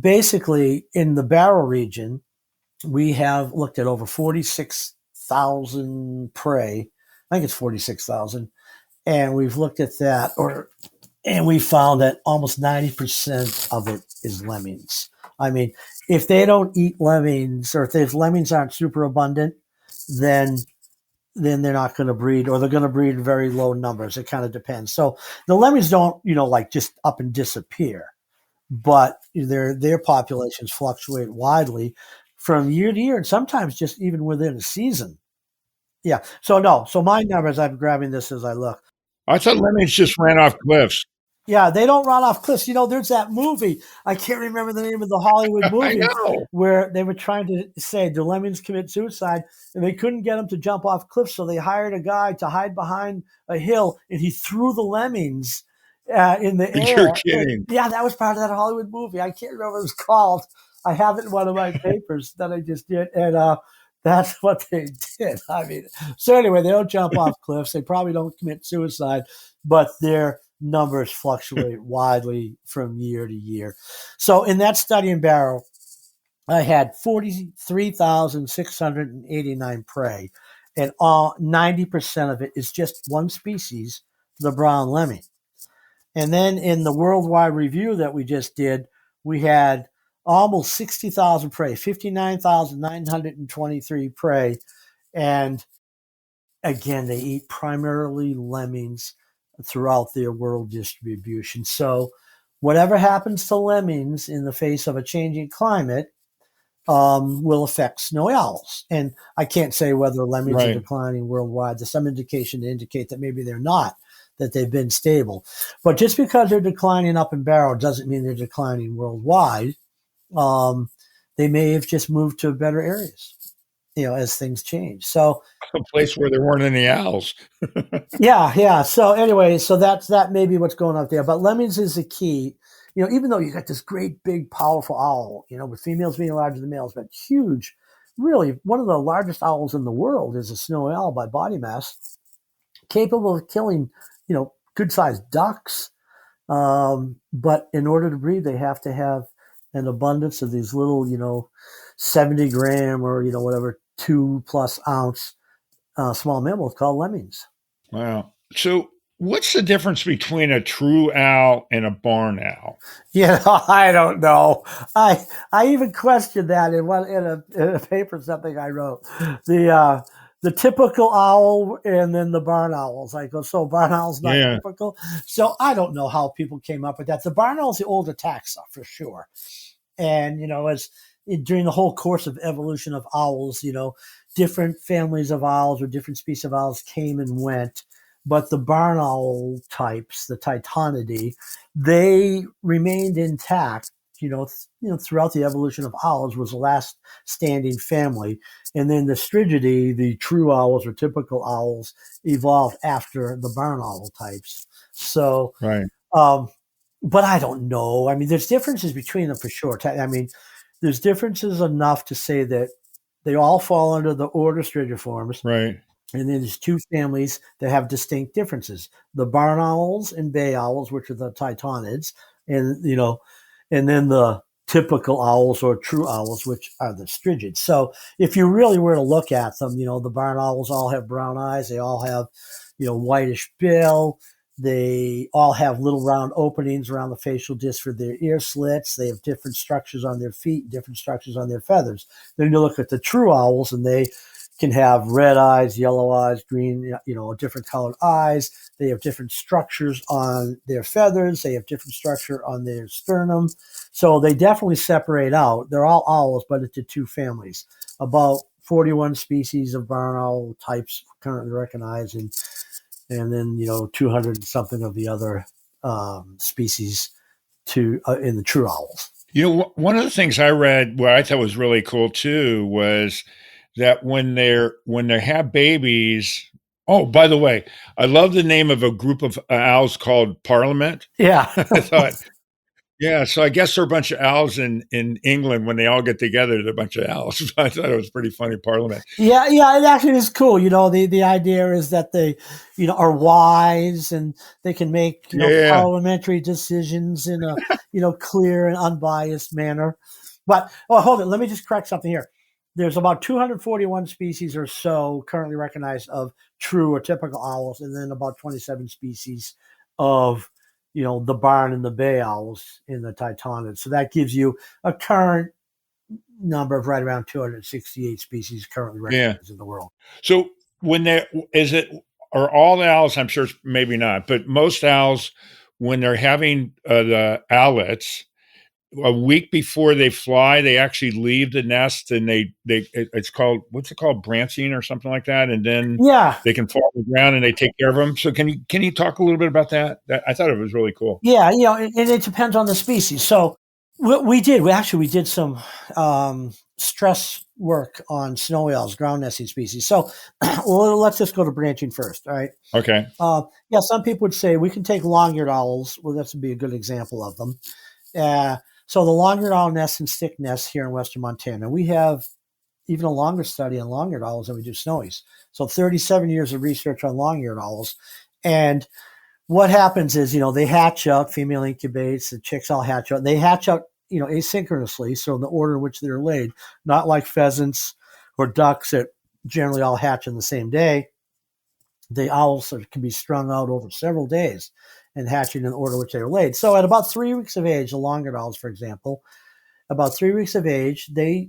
basically in the Barrow region, we have looked at over 46,000 prey. I think it's 46,000. And we've looked at that, and we found that almost 90% of it is lemmings. I mean, if they don't eat lemmings, or if those lemmings aren't super abundant, then they're not going to breed, or they're going to breed in very low numbers. It kind of depends. So the lemmings don't, like just up and disappear, but their populations fluctuate widely from year to year, and sometimes just even within a season. Yeah. So my numbers, I'm grabbing this as I look. I thought lemmings just ran off cliffs. Yeah, they don't run off cliffs. There's that movie. I can't remember the name of the Hollywood I movie know. where they were trying to say, do lemmings commit suicide? And they couldn't get them to jump off cliffs, so they hired a guy to hide behind a hill, and he threw the lemmings in the air. You're kidding. Yeah, that was part of that Hollywood movie. I can't remember what it was called. I have it in one of my papers that I just did, and that's what they did. I mean, so anyway, they don't jump off cliffs. They probably don't commit suicide, but their numbers fluctuate widely from year to year. So in that study in Barrow, I had 43,689 prey, and 90% of it is just one species, the brown lemming. And then in the worldwide review that we just did, we had almost 60,000 prey, 59,923 prey. And again, they eat primarily lemmings throughout their world distribution. So whatever happens to lemmings in the face of a changing climate will affect snowy owls. And I can't say whether lemmings are declining worldwide. There's some indication to indicate that maybe they're not, that they've been stable. But just because they're declining up in Barrow doesn't mean they're declining worldwide. They may have just moved to better areas, as things change. So a place where there weren't any owls. yeah. So anyway, that may be what's going on there. But lemmings is the key. Even though you got this great, big, powerful owl, with females being larger than males, but huge, really one of the largest owls in the world is a snowy owl by body mass, capable of killing, good-sized ducks. But in order to breed, they have to have an abundance of these little, 70 gram or, whatever, 2+ ounce small mammals called lemmings. Wow. So what's the difference between a true owl and a barn owl? I don't know. I even questioned that in a paper, something I wrote. The typical owl and then the barn owls. I go, so barn owl's not typical. So I don't know how people came up with that. The barn owl's the older taxa for sure. And, as during the whole course of evolution of owls, different families of owls or different species of owls came and went. But the barn owl types, the Titanidae, they remained intact, throughout the evolution of owls, was the last standing family. And then the Strigidae, the true owls or typical owls, evolved after the barn owl types. So, but I don't know. I mean, there's differences between them for sure. I mean, there's differences enough to say that they all fall under the order Strigiformes. Right. And then there's two families that have distinct differences: the barn owls and bay owls, which are the Titanids, and and then the typical owls or true owls, which are the strigids. So if you really were to look at them, the barn owls all have brown eyes. They all have, whitish bill. They all have little round openings around the facial disc for their ear slits. They have different structures on their feet, different structures on their feathers. Then you look at the true owls, and they can have red eyes, yellow eyes, green, different colored eyes. They have different structures on their feathers. They have different structure on their sternum. So they definitely separate out. They're all owls, but into two families. About 41 species of barn owl types currently recognized, and then 200 and something of the other species in the true owls. One of the things I read, what I thought was really cool too, was that when they have babies. Oh, by the way, I love the name of a group of owls called Parliament. Yeah. I thought, yeah. So I guess there are a bunch of owls in England. When they all get together, they're a bunch of owls. I thought it was pretty funny, Parliament. Yeah, it actually is cool. The idea is that they, are wise, and they can make, parliamentary decisions in a, clear and unbiased manner. But, hold it. Let me just correct something here. There's about 241 species or so currently recognized of true or typical owls, and then about 27 species of, the barn and the bay owls in the Titanids. So that gives you a current number of right around 268 species currently recognized in the world. So are all the owls, I'm sure maybe not, but most owls, when they're having the owlets, a week before they fly, they actually leave the nest, and it's called, what's it called, branching or something like that, and then they can fall to the ground and they take care of them. So can you talk a little bit about that? I thought it was really cool. Yeah, and it depends on the species. So we did some stress work on snowy owls, ground nesting species. So let's just go to branching first. All right. Okay. Some people would say we can take long-eared owls. Well, that would be a good example of them. So the long-eared owl nests and stick nests here in western Montana. We have even a longer study on long-eared owls than we do snowies. So 37 years of research on long-eared owls. And what happens is, they hatch out, female incubates, the chicks all hatch out. They hatch out, asynchronously, so in the order in which they're laid, not like pheasants or ducks that generally all hatch in the same day. The owls can be strung out over several days and hatching in the order in which they were laid. So at about 3 weeks of age, the long-eared owls, for example, about 3 weeks of age, they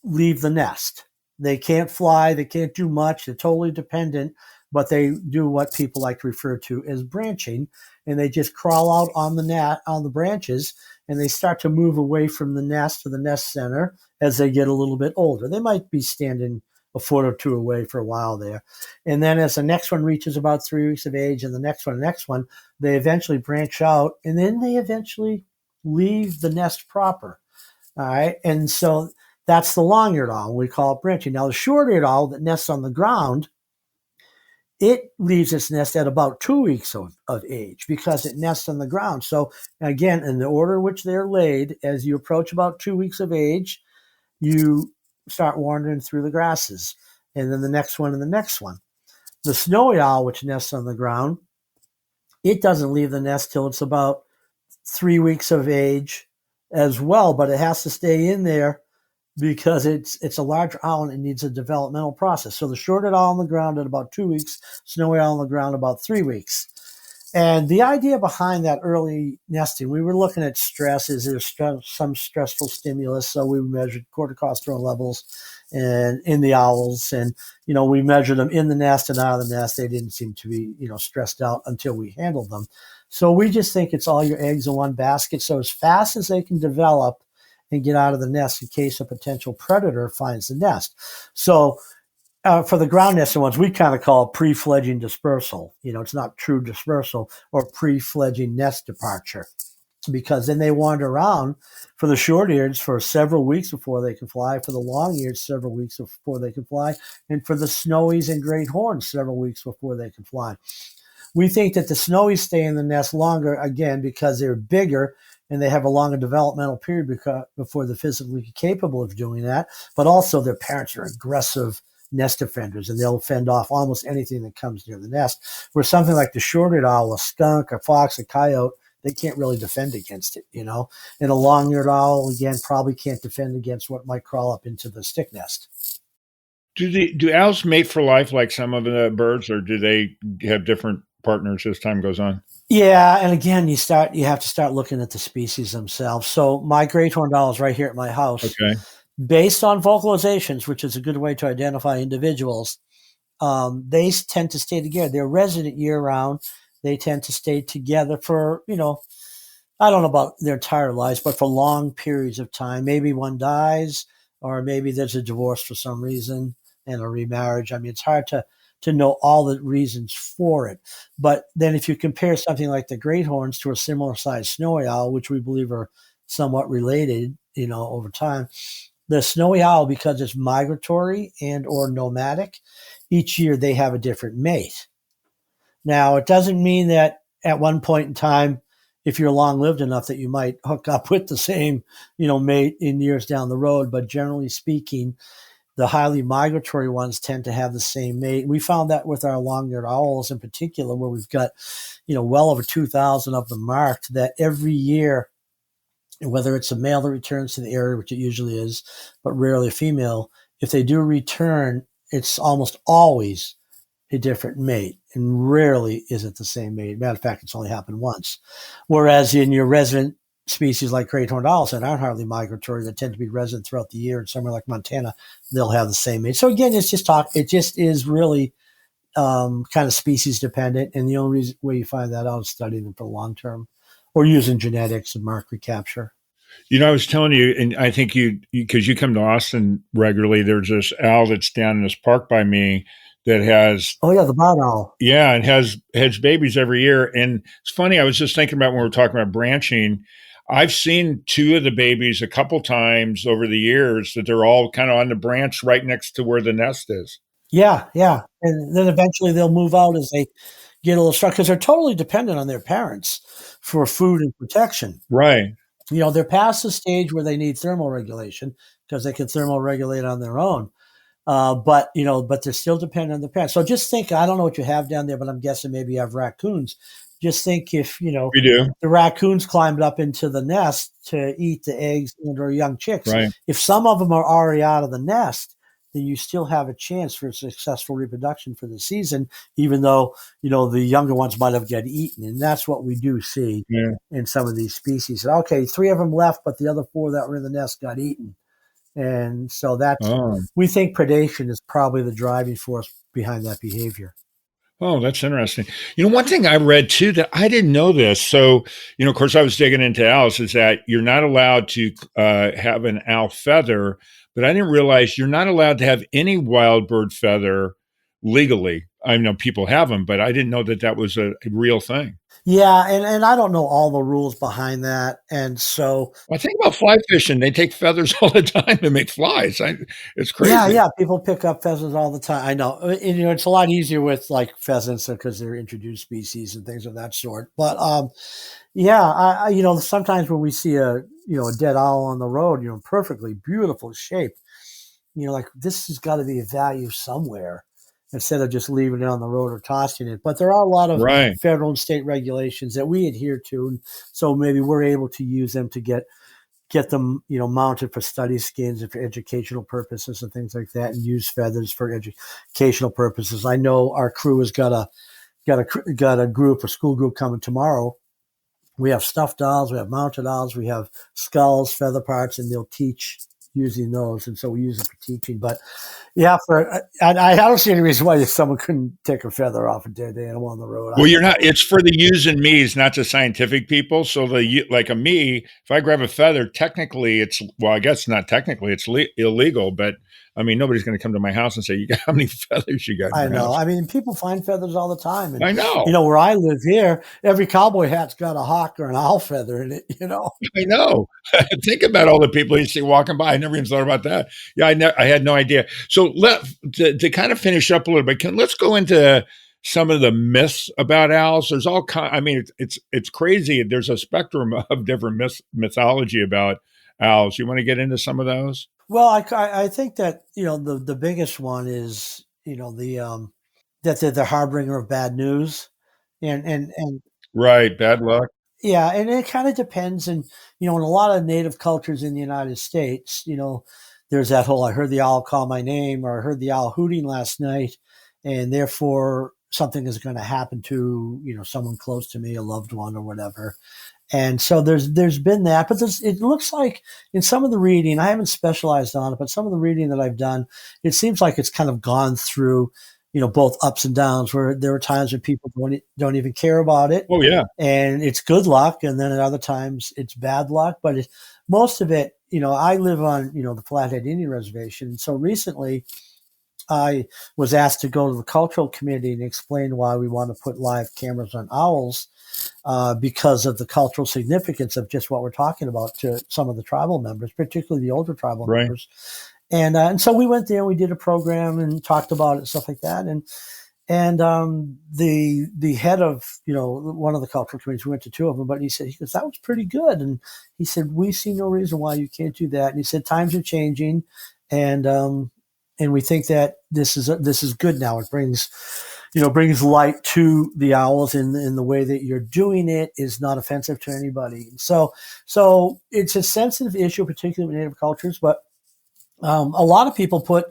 leave the nest. They can't fly. They can't do much. They're totally dependent, but they do what people like to refer to as branching, and they just crawl out on the branches, and they start to move away from the nest to the nest center as they get a little bit older. They might be standing a foot or two away for a while there. And then as the next one reaches about 3 weeks of age, and the next one, they eventually branch out, and then they eventually leave the nest proper. All right. And so that's the long-eared owl. We call it branching. Now, the short-eared owl that nests on the ground, it leaves its nest at about 2 weeks of age because it nests on the ground. So again, in the order in which they're laid, as you approach about 2 weeks of age, you start wandering through the grasses, and then the next one and the next one. The snowy owl, which nests on the ground, it doesn't leave the nest till it's about 3 weeks of age as well, but it has to stay in there because it's a larger owl and it needs a developmental process. So the short-eared owl on the ground at about 2 weeks, snowy owl on the ground about 3 weeks. And the idea behind that early nesting, we were looking at stress. Is there some stressful stimulus? So we measured corticosterone levels and in the owls, and we measured them in the nest and out of the nest. They didn't seem to be stressed out until we handled them. So we just think it's all your eggs in one basket. So as fast as they can develop and get out of the nest in case a potential predator finds the nest. So for the ground nesting ones, we kind of call it pre-fledging dispersal. It's not true dispersal or pre-fledging nest departure, because then they wander around for the short-eareds for several weeks before they can fly, for the long-eared several weeks before they can fly, and for the snowies and great horns several weeks before they can fly. We think that the snowies stay in the nest longer, again, because they're bigger and they have a longer developmental period before they're physically capable of doing that, but also their parents are aggressive nest defenders, and they'll fend off almost anything that comes near the nest. Where something like the short-eared owl, a skunk, a fox, a coyote, they can't really defend against it, And a long-eared owl, again, probably can't defend against what might crawl up into the stick nest. Do owls mate for life like some of the birds, or do they have different partners as time goes on? Yeah, and again, you have to start looking at the species themselves. So my great horned owl is right here at my house. Okay. Based on vocalizations, which is a good way to identify individuals, they tend to stay together. They're resident year round. They tend to stay together for, I don't know about their entire lives, but for long periods of time. Maybe one dies, or maybe there's a divorce for some reason and a remarriage. I mean, it's hard to know all the reasons for it. But then if you compare something like the great horns to a similar sized snowy owl, which we believe are somewhat related, over time, the snowy owl, because it's migratory and or nomadic, each year they have a different mate. Now, it doesn't mean that at one point in time, if you're long-lived enough, that you might hook up with the same, mate in years down the road. But generally speaking, the highly migratory ones tend to have the same mate. We found that with our long-eared owls in particular, where we've got, well over 2,000 of them marked, that every year, whether it's a male that returns to the area, which it usually is, but rarely a female, if they do return, it's almost always a different mate, and rarely is it the same mate. Matter of fact, it's only happened once. Whereas in your resident species like great horned owls that aren't hardly migratory, that tend to be resident throughout the year, and somewhere like Montana, they'll have the same mate. So again, it just is really kind of species dependent, and the only way you find that out is studying them for the long term, or using genetics and mark recapture. I was telling you, and I think because you come to Austin regularly, there's this owl that's down in this park by me that has, oh yeah, the barn owl. Yeah, and has babies every year. And it's funny, I was just thinking about when we were talking about branching, I've seen two of the babies a couple times over the years that they're all kind of on the branch right next to where the nest is. Yeah, yeah. And then eventually they'll move out as they get a little struck, because they're totally dependent on their parents for food and protection. Right. They're past the stage where they need thermal regulation, because they can thermoregulate on their own. But they're still dependent on the parents. So just think, I don't know what you have down there, but I'm guessing maybe you have raccoons. Just think if, We do. the raccoons climbed up into the nest to eat the eggs and or young chicks. Right. If some of them are already out of the nest, then you still have a chance for successful reproduction for the season, even though, the younger ones might have got eaten. And that's what we do see in some of these species. Okay, 3 of them left, but the other 4 that were in the nest got eaten. And so we think predation is probably the driving force behind that behavior. Oh, that's interesting. One thing I read too that I didn't know this. So, of course, I was digging into owls, is that you're not allowed to have an owl feather, but I didn't realize you're not allowed to have any wild bird feather legally. I know people have them, but I didn't know that was a real thing. Yeah, and I don't know all the rules behind that. And so I think about fly fishing. They take feathers all the time to make flies. It's crazy. Yeah, people pick up pheasants all the time. I know. And, it's a lot easier with like pheasants because they're introduced species and things of that sort. But sometimes when we see a dead owl on the road, perfectly beautiful shape, like this has got to be a value somewhere, instead of just leaving it on the road or tossing it. But there are a lot of federal and state regulations that we adhere to. And so maybe we're able to use them to get them, mounted for study skins and for educational purposes and things like that, and use feathers for educational purposes. I know our crew has got a school group coming tomorrow. We have stuffed owls, we have mounted owls, we have skulls, feather parts, and they'll teach using those. And so we use them for teaching. But yeah, I don't see any reason why someone couldn't take a feather off a dead animal on the road. Well, you're not. It's for the yous and me's, not the scientific people. So like a me, if I grab a feather, technically I guess not technically, it's illegal. But I mean, nobody's going to come to my house and say, how many feathers you got? I know. I mean, people find feathers all the time. And, I know. Where I live here, every cowboy hat's got a hawk or an owl feather in it. I know. Think about all the people you see walking by. I never even thought about that. Yeah, I had no idea. So to kind of finish up a little bit, let's go into some of the myths about owls. There's all it's crazy. There's a spectrum of different mythology about owls. You want to get into some of those? Well, I think that the biggest one is that they're the harbinger of bad news, and right, bad luck. Yeah, and it kind of depends. And, in a lot of native cultures in the United States, there's that whole, I heard the owl call my name, or I heard the owl hooting last night, and therefore something is going to happen to, someone close to me, a loved one or whatever. And so there's been that, but it looks like in some of the reading, I haven't specialized on it, but some of the reading that I've done, it seems like it's kind of gone through, both ups and downs, where there are times when people don't even care about it. Oh, yeah. And it's good luck. And then at other times it's bad luck, but most of it, I live on, the Flathead Indian Reservation. And so recently I was asked to go to the cultural committee and explain why we want to put live cameras on owls, because of the cultural significance of just what we're talking about to some of the tribal members, particularly the older tribal Right. members. And so we went there and we did a program and talked about it and stuff like that. And the head of, one of the cultural committees, we went to two of them, but he goes, that was pretty good. And he said, we see no reason why you can't do that. And he said, times are changing. And we think that this is good now. It brings light to the owls in the way that you're doing it is not offensive to anybody. So it's a sensitive issue, particularly with native cultures, but a lot of people put,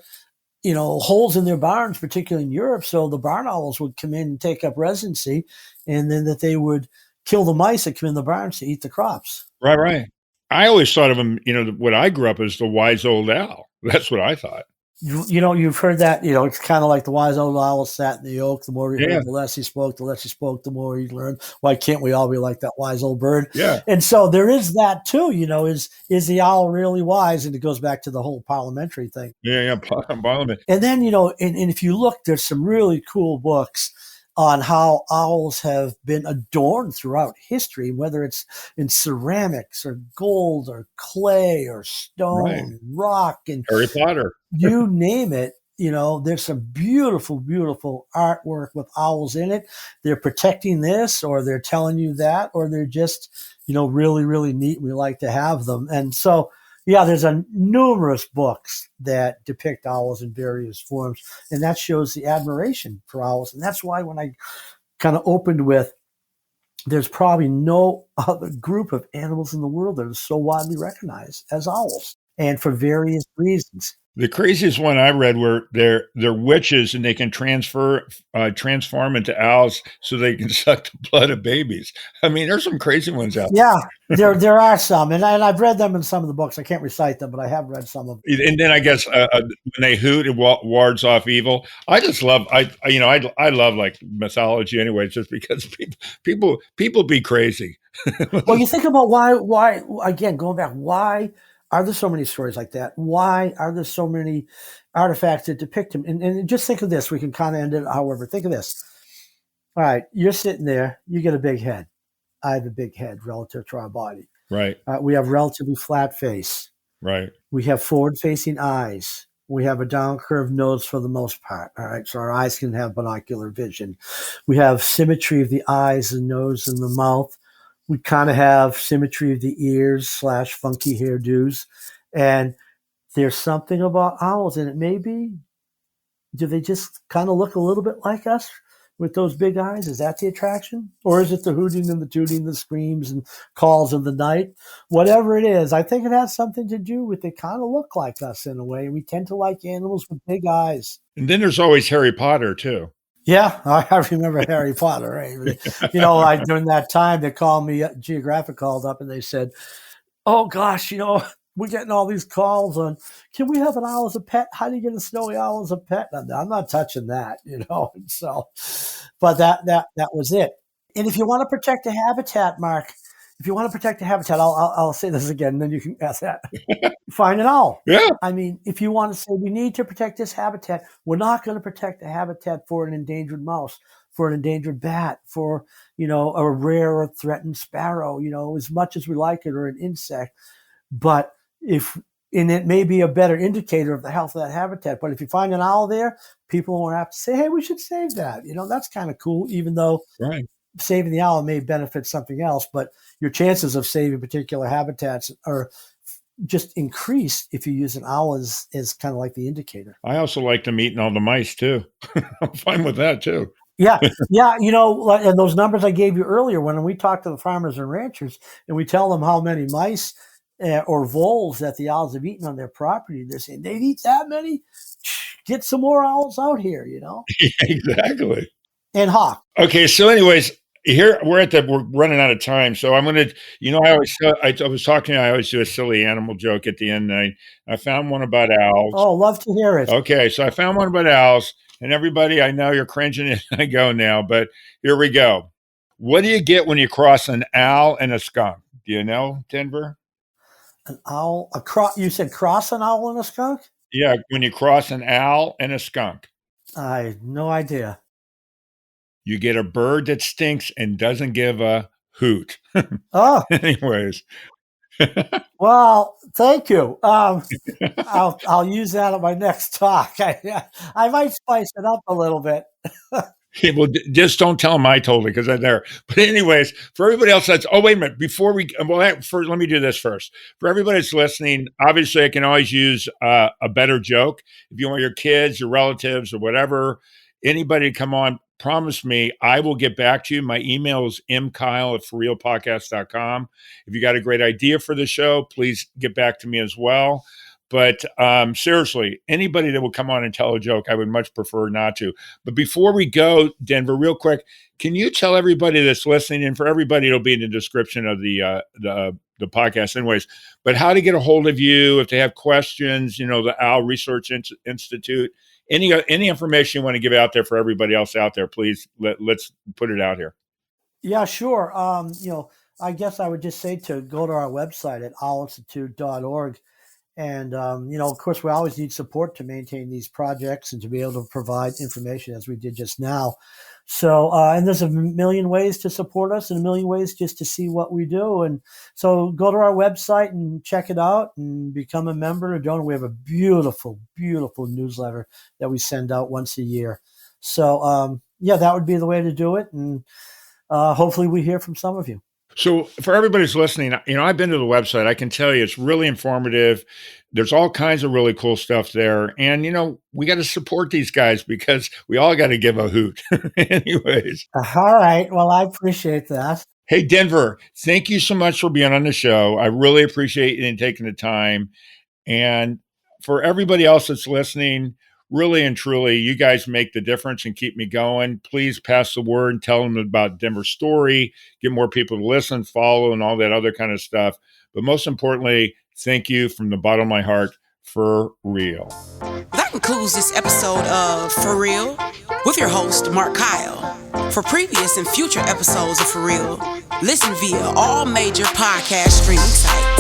holes in their barns, particularly in Europe. So the barn owls would come in and take up residency, and then that they would kill the mice that come in the barns to eat the crops. Right, right. I always thought of them, what I grew up as the wise old owl. That's what I thought. You've heard that, it's kind of like the wise old owl sat in the oak. The more he Yeah. heard, the less he spoke, the more he learned. Why can't we all be like that wise old bird? Yeah. And so there is that too, is the owl really wise? And it goes back to the whole parliamentary thing. Yeah, Parliament. And then, and if you look, there's some really cool books on how owls have been adorned throughout history, whether it's in ceramics or gold or clay or stone, Right. rock, and Harry Potter. you name it. There's some beautiful, beautiful artwork with owls in it. They're protecting this, or they're telling you that, or they're just, really, really neat. We like to have them. And so, yeah, there's numerous books that depict owls in various forms, and that shows the admiration for owls. And that's why when I kind of opened with, there's probably no other group of animals in the world that is so widely recognized as owls, and for various reasons. The craziest one I read were they're witches, and they can transform into owls so they can suck the blood of babies. I mean, there's some crazy ones out there. Yeah, there are some, and I've read them in some of the books. I can't recite them, but I have read some of them. And then I guess when they hoot, it wards off evil. I just love I love like mythology anyway, just because people be crazy. Well, you think about why again, going back, why are there so many stories like that? Why are there so many artifacts that depict him? And just think of this. We can kind of end it however. Think of this. All right, you're sitting there. You get a big head. I have a big head relative to our body. Right. We have relatively flat face. Right. We have forward-facing eyes. We have a down-curved nose for the most part. All right, so our eyes can have binocular vision. We have symmetry of the eyes, the nose, and the mouth. We kind of have symmetry of the ears / funky hairdos. And there's something about owls, and it may be, do they just kind of look a little bit like us with those big eyes? Is that the attraction? Or is it the hooting and the tooting, the screams and calls of the night? Whatever it is, I think it has something to do with they kind of look like us in a way. We tend to like animals with big eyes. And then there's always Harry Potter too. Yeah, I remember Harry Potter. Right? During that time, they called me. Geographic called up and they said, "Oh gosh, we're getting all these calls on. Can we have an owl as a pet? How do you get a snowy owl as a pet?" And I'm not touching that, And so, but that was it. And if you want to protect a habitat, Mark, I'll say this again, and then you can ask that. Find an owl. Yeah. I mean, if you want to say we need to protect this habitat, we're not going to protect the habitat for an endangered mouse, for an endangered bat, for, a rare or threatened sparrow, as much as we like it, or an insect. But and it may be a better indicator of the health of that habitat. But if you find an owl there, people won't have to say, hey, we should save that. That's kind of cool, even though Right. saving the owl may benefit something else. But your chances of saving particular habitats are just increased if you use an owl as kind of like the indicator. I also like them eating all the mice too. I'm fine with that too. Yeah, yeah. And those numbers I gave you earlier, when we talk to the farmers and ranchers and we tell them how many mice or voles that the owls have eaten on their property, they're saying they'd eat that many. Get some more owls out here, Exactly. and hawk. Okay, so anyways, here we're running out of time. So I'm gonna, I was talking. I always do a silly animal joke at the end. And I found one about owls. Oh, love to hear it. Okay, so I found one about owls, and everybody, I know you're cringing as I go now, but here we go. What do you get when you cross an owl and a skunk? Do you know, Denver? An owl, you said cross an owl and a skunk? Yeah, when you cross an owl and a skunk, I have no idea. you get a bird that stinks and doesn't give a hoot. Oh, Anyways, well, thank you. I'll use that at my next talk. I might spice it up a little bit. well, just don't tell them I told it because I'm there. But anyways, for everybody else, wait a minute. Before we, let me do this first. For everybody that's listening, obviously I can always use a better joke. If you want your kids, your relatives, or whatever, anybody to come on, promise me I will get back to you. My email is mkyle@forrealpodcast.com. If you got a great idea for the show, please get back to me as well. But seriously, anybody that will come on and tell a joke, I would much prefer not to. But before we go, Denver, real quick, can you tell everybody that's listening, and for everybody, it'll be in the description of the podcast anyways, but how to get a hold of you if they have questions, the Owl Research Institute, any information you want to give out there for everybody else out there, please let's put it out here. Yeah, sure. I guess I would just say to go to our website at owlinstitute.org. And, of course, we always need support to maintain these projects and to be able to provide information as we did just now. So, and there's a million ways to support us and a million ways just to see what we do. And so go to our website and check it out and become a member or donor. We have a beautiful, beautiful newsletter that we send out once a year. So, that would be the way to do it. And hopefully we hear from some of you. So for everybody who's listening, I've been to the website. I can tell you it's really informative. There's all kinds of really cool stuff there. And, we got to support these guys because we all got to give a hoot. Anyways. All right. Well, I appreciate that. Hey, Denver, thank you so much for being on the show. I really appreciate you taking the time. And for everybody else that's listening, really and truly, you guys make the difference and keep me going. Please pass the word and tell them about Denver's story, get more people to listen, follow, and all that other kind of stuff. But most importantly, thank you from the bottom of my heart, for real. That concludes this episode of For Real with your host, Mark Kyle. For previous and future episodes of For Real, listen via all major podcast streaming sites.